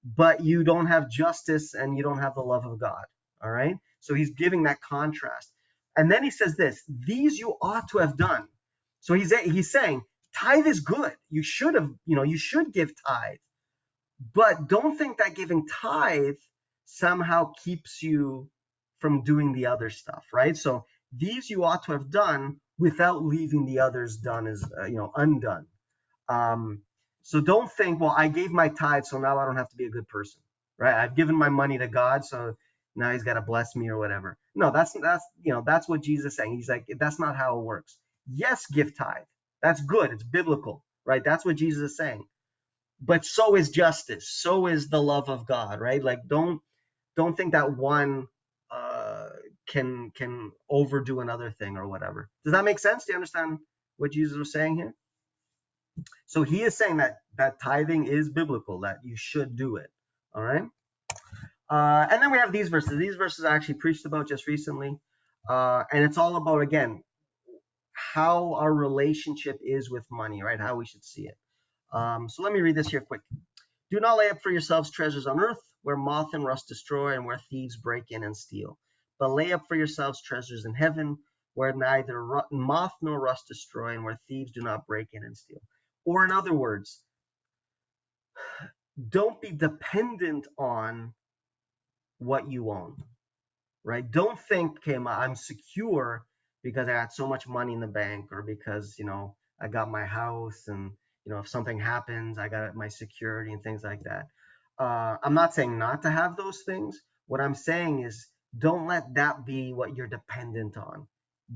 but you don't have justice and you don't have the love of God. All right. So he's giving that contrast. And then he says this, these you ought to have done. So he's saying tithe is good. You should have, you should give tithe, but don't think that giving tithe somehow keeps you from doing the other stuff, right? So these you ought to have done without leaving the others done as, undone. Um, so don't think, well, I gave my tithe, so now I don't have to be a good person, right? I've given my money to God, so now he's got to bless me or whatever. No, that's what Jesus is saying. He's like, that's not how it works. Yes, give tithe. That's good. It's biblical, right? That's what Jesus is saying. But so is justice. So is the love of God, right? Like, don't think that one can overdo another thing or whatever. Does that make sense? Do you understand what Jesus was saying here? So he is saying that tithing is biblical, that you should do it. All right. And then we have these verses. These verses I actually preached about just recently. And it's all about, again, how our relationship is with money, right? How we should see it. So let me read this here quick. Do not lay up for yourselves treasures on earth, where moth and rust destroy and where thieves break in and steal. But lay up for yourselves treasures in heaven, where neither moth nor rust destroy and where thieves do not break in and steal. Or in other words, don't be dependent on what you own, right? Don't think, okay, I'm secure because I got so much money in the bank, or because, I got my house and, if something happens, I got my security and things like that. I'm not saying not to have those things. What I'm saying is don't let that be what you're dependent on.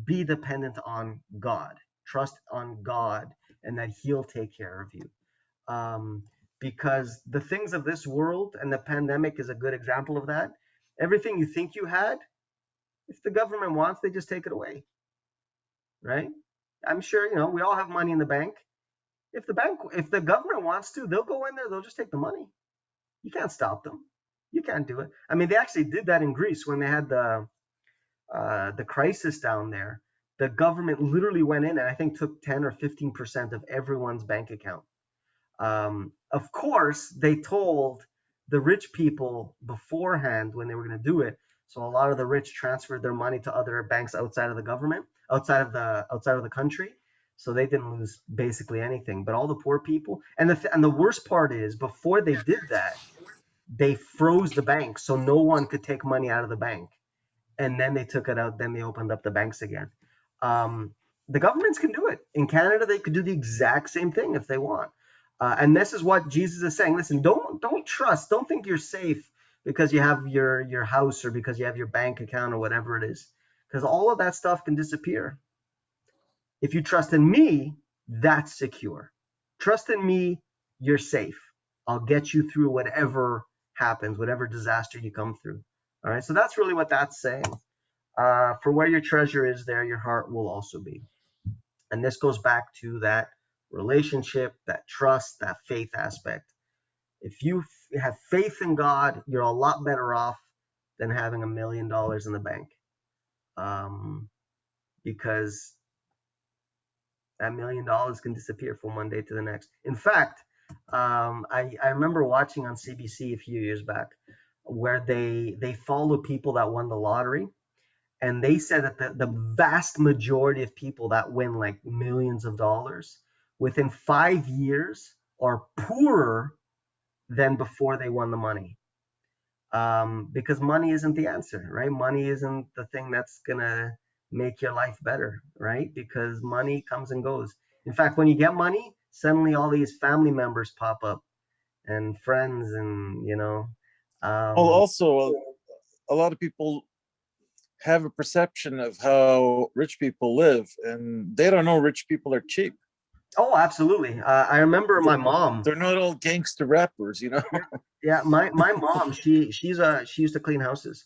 Be dependent on God. Trust on God, and that he'll take care of you. Because the things of this world, and the pandemic is a good example of that, everything you think you had, if the government wants, they just take it away, right? I'm sure, we all have money in the bank. If the government wants to, they'll go in there, they'll just take the money. You can't stop them. You can't do it. I mean, they actually did that in Greece when they had the crisis down there. The government literally went in and I think took 10 or 15% of everyone's bank account. Of course, they told the rich people beforehand when they were going to do it. So a lot of the rich transferred their money to other banks outside of the government, outside of the country. So they didn't lose basically anything. But all the poor people, and the worst part is, before they did that, they froze the bank so no one could take money out of the bank. And then they took it out. Then they opened up the banks again. The governments can do it. In Canada, they could do the exact same thing if they want. And this is what Jesus is saying. Listen, don't trust. Don't think you're safe because you have your house or because you have your bank account or whatever it is. Because all of that stuff can disappear. If you trust in me, that's secure. Trust in me, you're safe. I'll get you through whatever happens, whatever disaster you come through. All right. So that's really what that's saying. For where your treasure is, there your heart will also be. And this goes back to that relationship, that trust, that faith aspect. If you have faith in God, you're a lot better off than having $1 million in the bank, because that $1 million can disappear from one day to the next. In fact, I remember watching on CBC a few years back where they follow people that won the lottery. And they said that the vast majority of people that win like millions of dollars within 5 years are poorer than before they won the money. Because money isn't the answer, right? Money isn't the thing that's going to make your life better, right? Because money comes and goes. In fact, when you get money, suddenly all these family members pop up and friends and, Well, also, a lot of people have a perception of how rich people live, and they don't know rich people are cheap. Oh, absolutely. I remember my mom. They're not all gangster rappers, Yeah, my mom, she used to clean houses.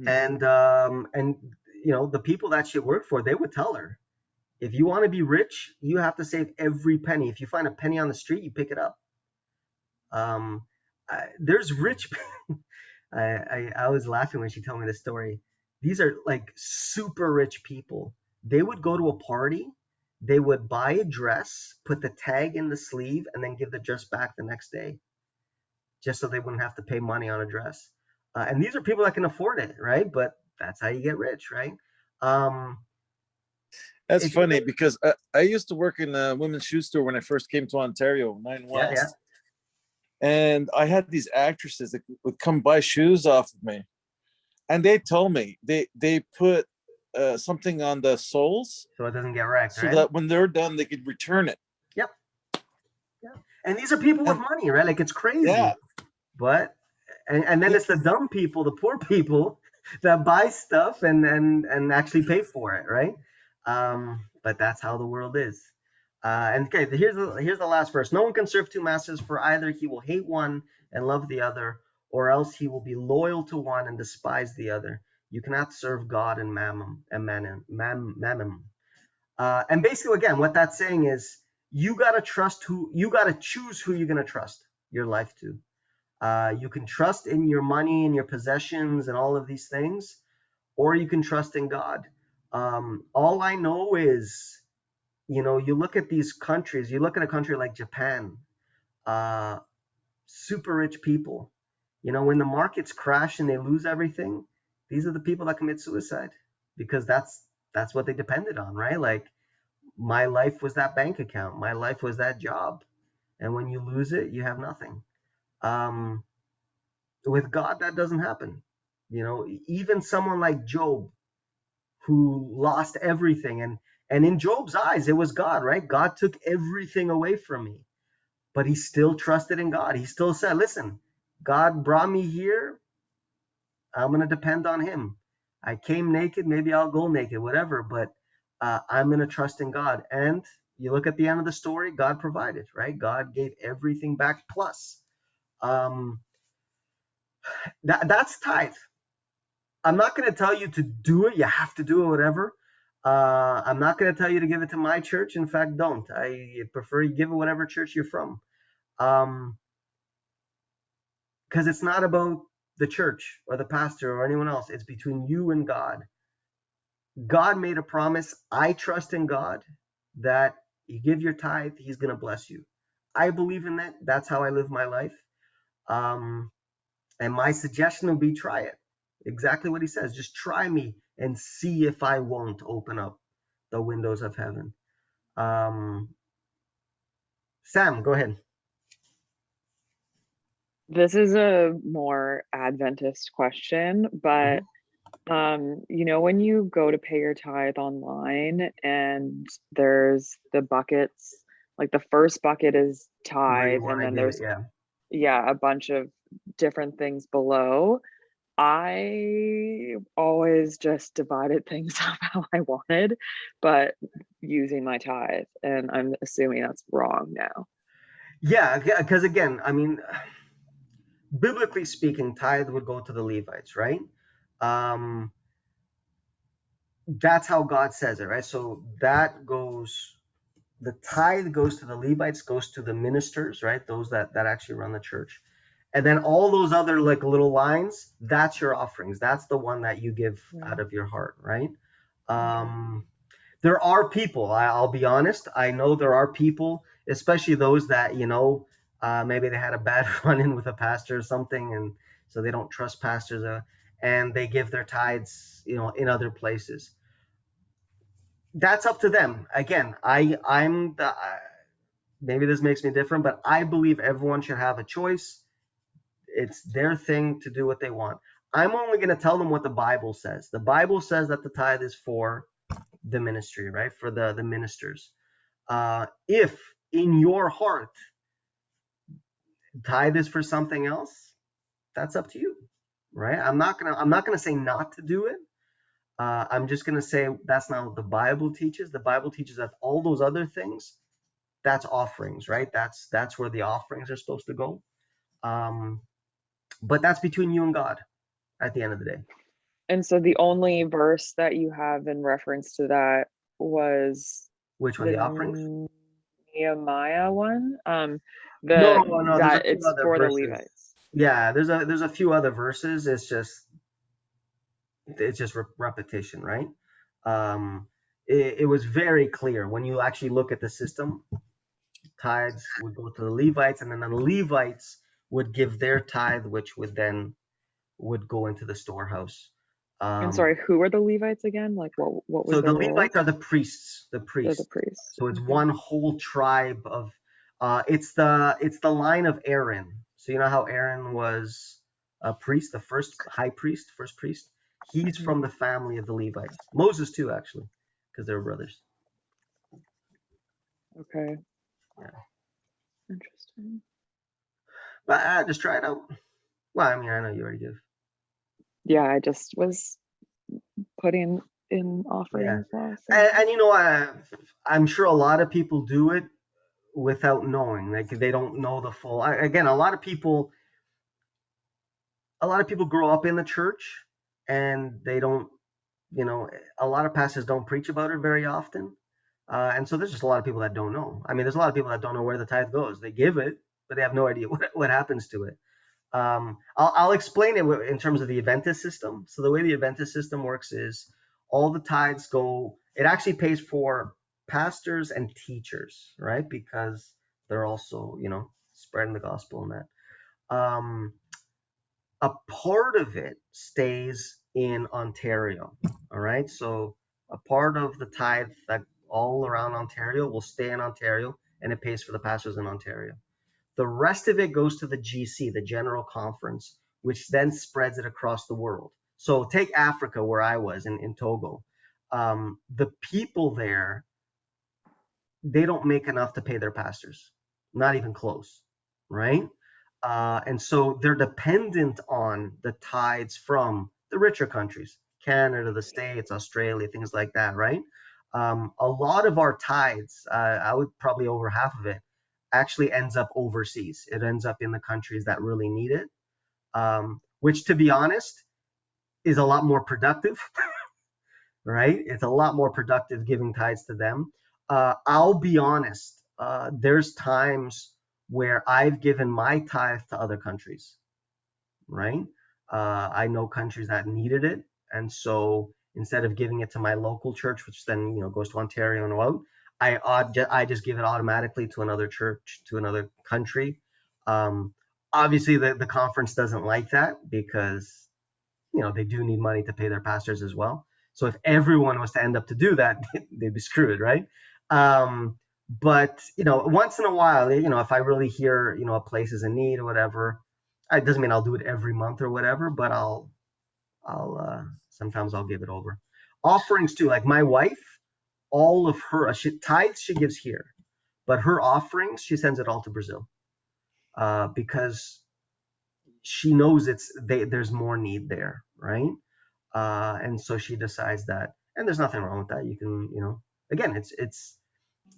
And the people that she worked for, they would tell her, if you want to be rich, you have to save every penny. If you find a penny on the street, you pick it up. There's rich I was laughing when she told me the story. These are like super rich people. They would go to a party, they would buy a dress, put the tag in the sleeve, and then give the dress back the next day, just so they wouldn't have to pay money on a dress. And these are people that can afford it, right? But that's how you get rich, right? Um, That's if you funny because I used to work in a women's shoe store when I first came to Ontario, 9 yeah, yeah. West. And I had these actresses that would come buy shoes off of me. And they told me they put something on the soles So it doesn't get wrecked, so right? that when they're done, they could return it. Yep. Yeah. And these are people with And money, right? Like it's crazy. yeah, But and then yeah, it's the dumb people, the poor people that buy stuff and actually pay for it, right? But that's how the world is. And okay, here's the last verse. No one can serve two masters, for either he will hate one and love the other, or else he will be loyal to one and despise the other. You cannot serve God and mammon. And basically, again, what that's saying is you gotta choose who you're gonna trust your life to. You can trust in your money and your possessions and all of these things, or you can trust in God. All I know is, you look at these countries, you look at a country like Japan, uh, super rich people. When the markets crash and they lose everything, these are the people that commit suicide because that's what they depended on, right? Like my life was that bank account, my life was that job, and when you lose it, you have nothing. Um, with God, that doesn't happen. Even someone like Job, who lost everything, and in Job's eyes, it was God, right? God took everything away from me, but he still trusted in God. He still said, "Listen, God brought me here. I'm gonna depend on Him. I came naked, maybe I'll go naked, whatever, but I'm gonna trust in God." And you look at the end of the story, God provided, right? God gave everything back plus. Um, that's tithe. I'm not going to tell you to do it. You have to do it, whatever. I'm not going to tell you to give it to my church. In fact, don't. I prefer you give it whatever church you're from. Because it's not about the church or the pastor or anyone else. It's between you and God. God made a promise. I trust in God that you give your tithe, He's going to bless you. I believe in that. That's how I live my life. Um, And my suggestion would be try it. Exactly what he says. Just try me and see if I won't open up the windows of heaven. Sam, go ahead. This is a more Adventist question, but when you go to pay your tithe online and there's the buckets, like the first bucket is Where you tithe, want and to then give it, there's yeah. a bunch of different things below. I always just divided things up how I wanted, but using my tithe, and I'm assuming that's wrong now. Yeah, because again, I mean, biblically speaking, tithe would go to the Levites, right? Um, that's how God says it, right? So the tithe goes to the Levites, goes to the ministers, right? Those that actually run the church. And then all those other like little lines, that's your offerings. That's the one that you give out of your heart, right? There are people, I'll be honest, I know there are people, especially those that, maybe they had a bad run in with a pastor or something, and so they don't trust pastors, and they give their tithes, in other places. That's up to them. Again, maybe this makes me different, but I believe everyone should have a choice. It's their thing to do what they want. I'm only going to tell them what the Bible says. The Bible says that the tithe is for the ministry, right? For the ministers. If in your heart tithe is for something else, that's up to you, right? I'm not gonna say not to do it. I'm just gonna say that's not what the Bible teaches. The Bible teaches that all those other things, that's offerings, right? That's where the offerings are supposed to go. But that's between you and God at the end of the day. And so the only verse that you have in reference to that was Which one, the offerings? Nehemiah one. No, The no, there's a that few it's other for the verses. Levites. Yeah, there's a few other verses. It's just repetition, right? Um, it was very clear when you actually look at the system. Tithes would go to the Levites, and then the Levites would give their tithe, which would go into the storehouse. And Um, sorry, who are the Levites again? Like what was so the their role? Levites are the priests, They're the priests. So it's Okay. one whole tribe of. It's the line of Aaron. So you know how Aaron was a priest, the first high priest, first priest. He's Mhm. from the family of the Levites. Moses too, actually, because they're brothers. Okay. Yeah, Interesting. but just try it out. Well, I mean, I know you already give. Yeah, I just was putting in Yeah, offerings last. and you know, I'm sure a lot of people do it without knowing. Like they don't know the full. Again, a lot of people grow up in the church and they don't. You know, a lot of pastors don't preach about it very often, and so there's just a lot of people that don't know. I mean, there's a lot of people that don't know where the tithe goes. They give it, but they have no idea what happens to it. I'll explain it in terms of the Adventist system. So the way the Adventist system works is all the tithes go. It actually pays for pastors and teachers, right? Because they're also, spreading the gospel and that. A part of it stays in Ontario. All right. So a part of the tithe that all around Ontario will stay in Ontario and it pays for the pastors in Ontario. The rest of it goes to the GC, the General Conference, which then spreads it across the world. So take Africa, where I was in Togo. The people there, they don't make enough to pay their pastors, not even close, right? And so they're dependent on the tithes from the richer countries, Canada, the States, Australia, things like that, right? A lot of our tithes, I would probably over half of it, actually ends up overseas. It ends up in the countries that really need it, which, to be honest, is a lot more productive, right? It's a lot more productive giving tithes to them. I'll be honest, there's times where I've given my tithe to other countries, right? I know countries that needed it, and so instead of giving it to my local church, which then goes to Ontario and out, I just give it automatically to another church, to another country. Um, Obviously, the conference doesn't like that because they do need money to pay their pastors as well. So if everyone was to end up to do that, they'd be screwed, right? But once in a while, if I really hear a place is in need or whatever, it doesn't mean I'll do it every month or whatever, but I'll sometimes I'll give it over. Offerings too, like my wife, all of her tithes she gives here, but her offerings she sends it all to Brazil, because she knows there's more need there, right? And so she decides that, and there's nothing wrong with that. You can, again, it's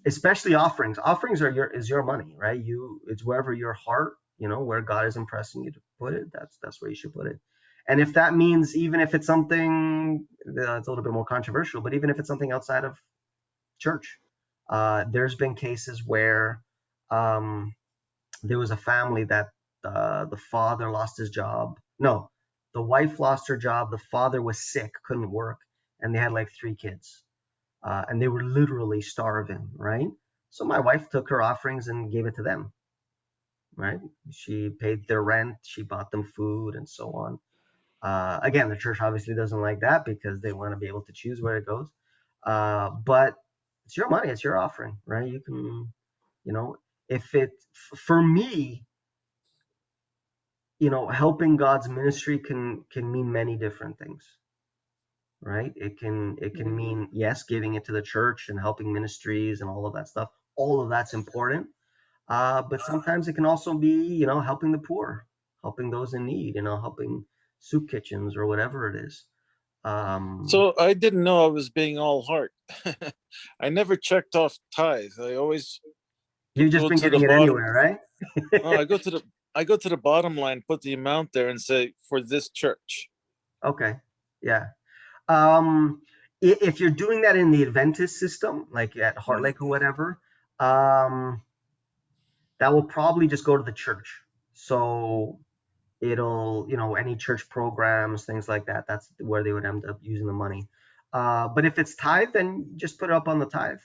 especially offerings. Offerings is your money, right? It's wherever your heart, where God is impressing you to put it. That's where you should put it. And if that means, even if it's something that's a little bit more controversial, but even if it's something outside of church, there's been cases where um, there was a family that the father lost his job. No, the wife lost her job. The father was sick, couldn't work, and they had like 3 kids, and they were literally starving, right? So my wife took her offerings and gave it to them, right? She paid their rent, she bought them food, and so on. Again, the church obviously doesn't like that because they want to be able to choose where it goes. But it's your money, it's your offering, right? You can, you know, if it, for me, helping God's ministry can mean many different things, right? It can Mhm. mean, yes, giving it to the church and helping ministries and all of that stuff. All of that's important. But sometimes it can also be, helping the poor, helping those in need, helping soup kitchens or whatever it is. Um, So I didn't know I was being all heart. I never checked off tithe. I always you've just go been to the giving it bottom. anywhere, right? No, I go to the bottom line, put the amount there, and say for this church. Okay. Yeah. If you're doing that in the Adventist system, like at Heart Lake or whatever, um, that will probably just go to the church. So it'll, any church programs, things like that, that's where they would end up using the money. But if it's tithe, then just put it up on the tithe.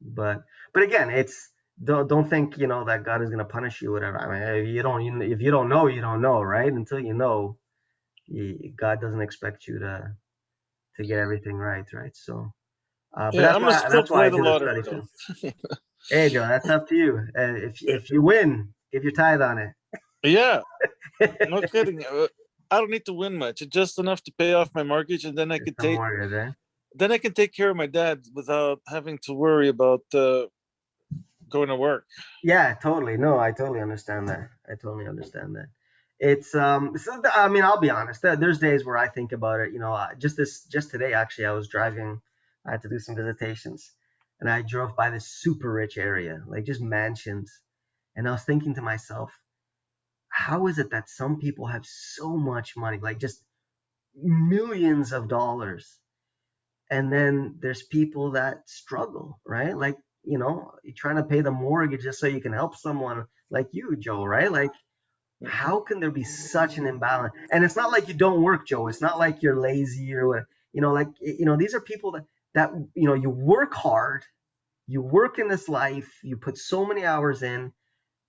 But again, it's, don't think, that God is going to punish you, whatever. I mean, if you don't know, you don't know, right? Until you know, God doesn't expect you to get everything right, right? So, but Yeah, I'm gonna still that's why play I the do the lottery study though. too. Hey, Joe, that's up to you. If you win, give your tithe on Yeah, it. no kidding. I don't need to win much. It's just enough to pay off my mortgage, and then I It's could the take mortgage, eh? care of my dad without having to worry about going to work. Yeah, totally. No, I totally understand that. I totally understand that. It's I mean, I'll be honest. There's days where I think about it. Just today actually, I was driving. I had to do some visitations, and I drove by this super rich area, like just mansions, and I was thinking to myself, how is it that some people have so much money, like just millions of dollars, and then there's people that struggle, right? Like, you're trying to pay the mortgage just so you can help someone like you, Joe, right? Like, how can there be such an imbalance? And it's not like you don't work, Joe. It's not like you're lazy or what. Like, these are people that you work hard, you work in this life, you put so many hours in,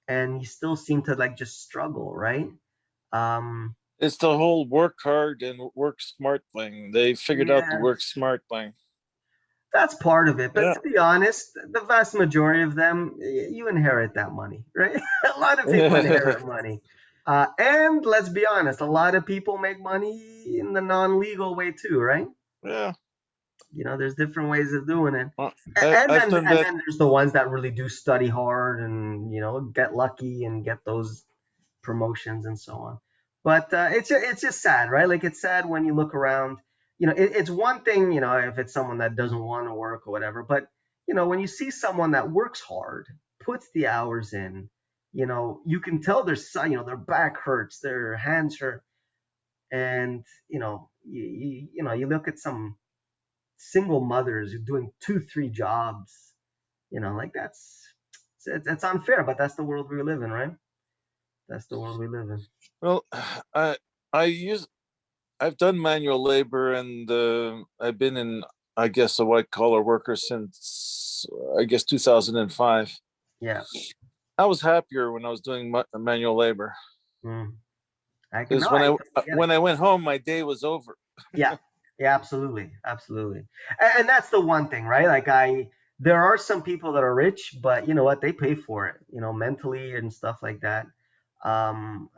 and you still seem to like just struggle, right? Um, It's the whole work hard and work smart thing. They figured out the yeah, work smart thing. that's part of it. But Yeah. to be honest, the vast majority of them, you inherit that money, right? A lot of people inherit money. And let's be honest, a lot of people make money in the non-legal way too, right? Yeah. There's different ways of doing it. Well, And I've then done that. there's the ones that really do study hard and get lucky and get those promotions and so on. But it's just sad, right? Like, it's sad when you look around. It's one thing, if it's someone that doesn't want to work or whatever. But when you see someone that works hard, puts the hours in, you can tell their back hurts, their hands hurt, and you look at some single mothers who are doing 2, 3 jobs. Like, that's unfair, but that's the world we live in, right? That's the world we live in. Well, I I use I've done manual labor, and I've been in, I guess, a white collar worker since, I guess, 2005. Yeah. I was happier when I was doing manual labor, Mm. I can because know. I totally get it. when I went home, my day was over. Yeah. Yeah, absolutely. Absolutely. And that's the one thing, right? Like, there are some people that are rich, but you know what? They pay for it, mentally and stuff like that. Um,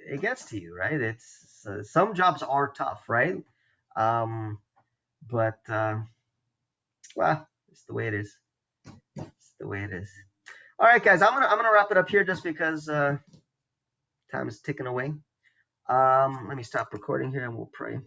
it gets to you, right? It's some jobs are tough, right? Um, but well, it's the way it is. It's the way it is. All right, guys, I'm gonna wrap it up here just because time is ticking away. Let me stop recording here and we'll pray.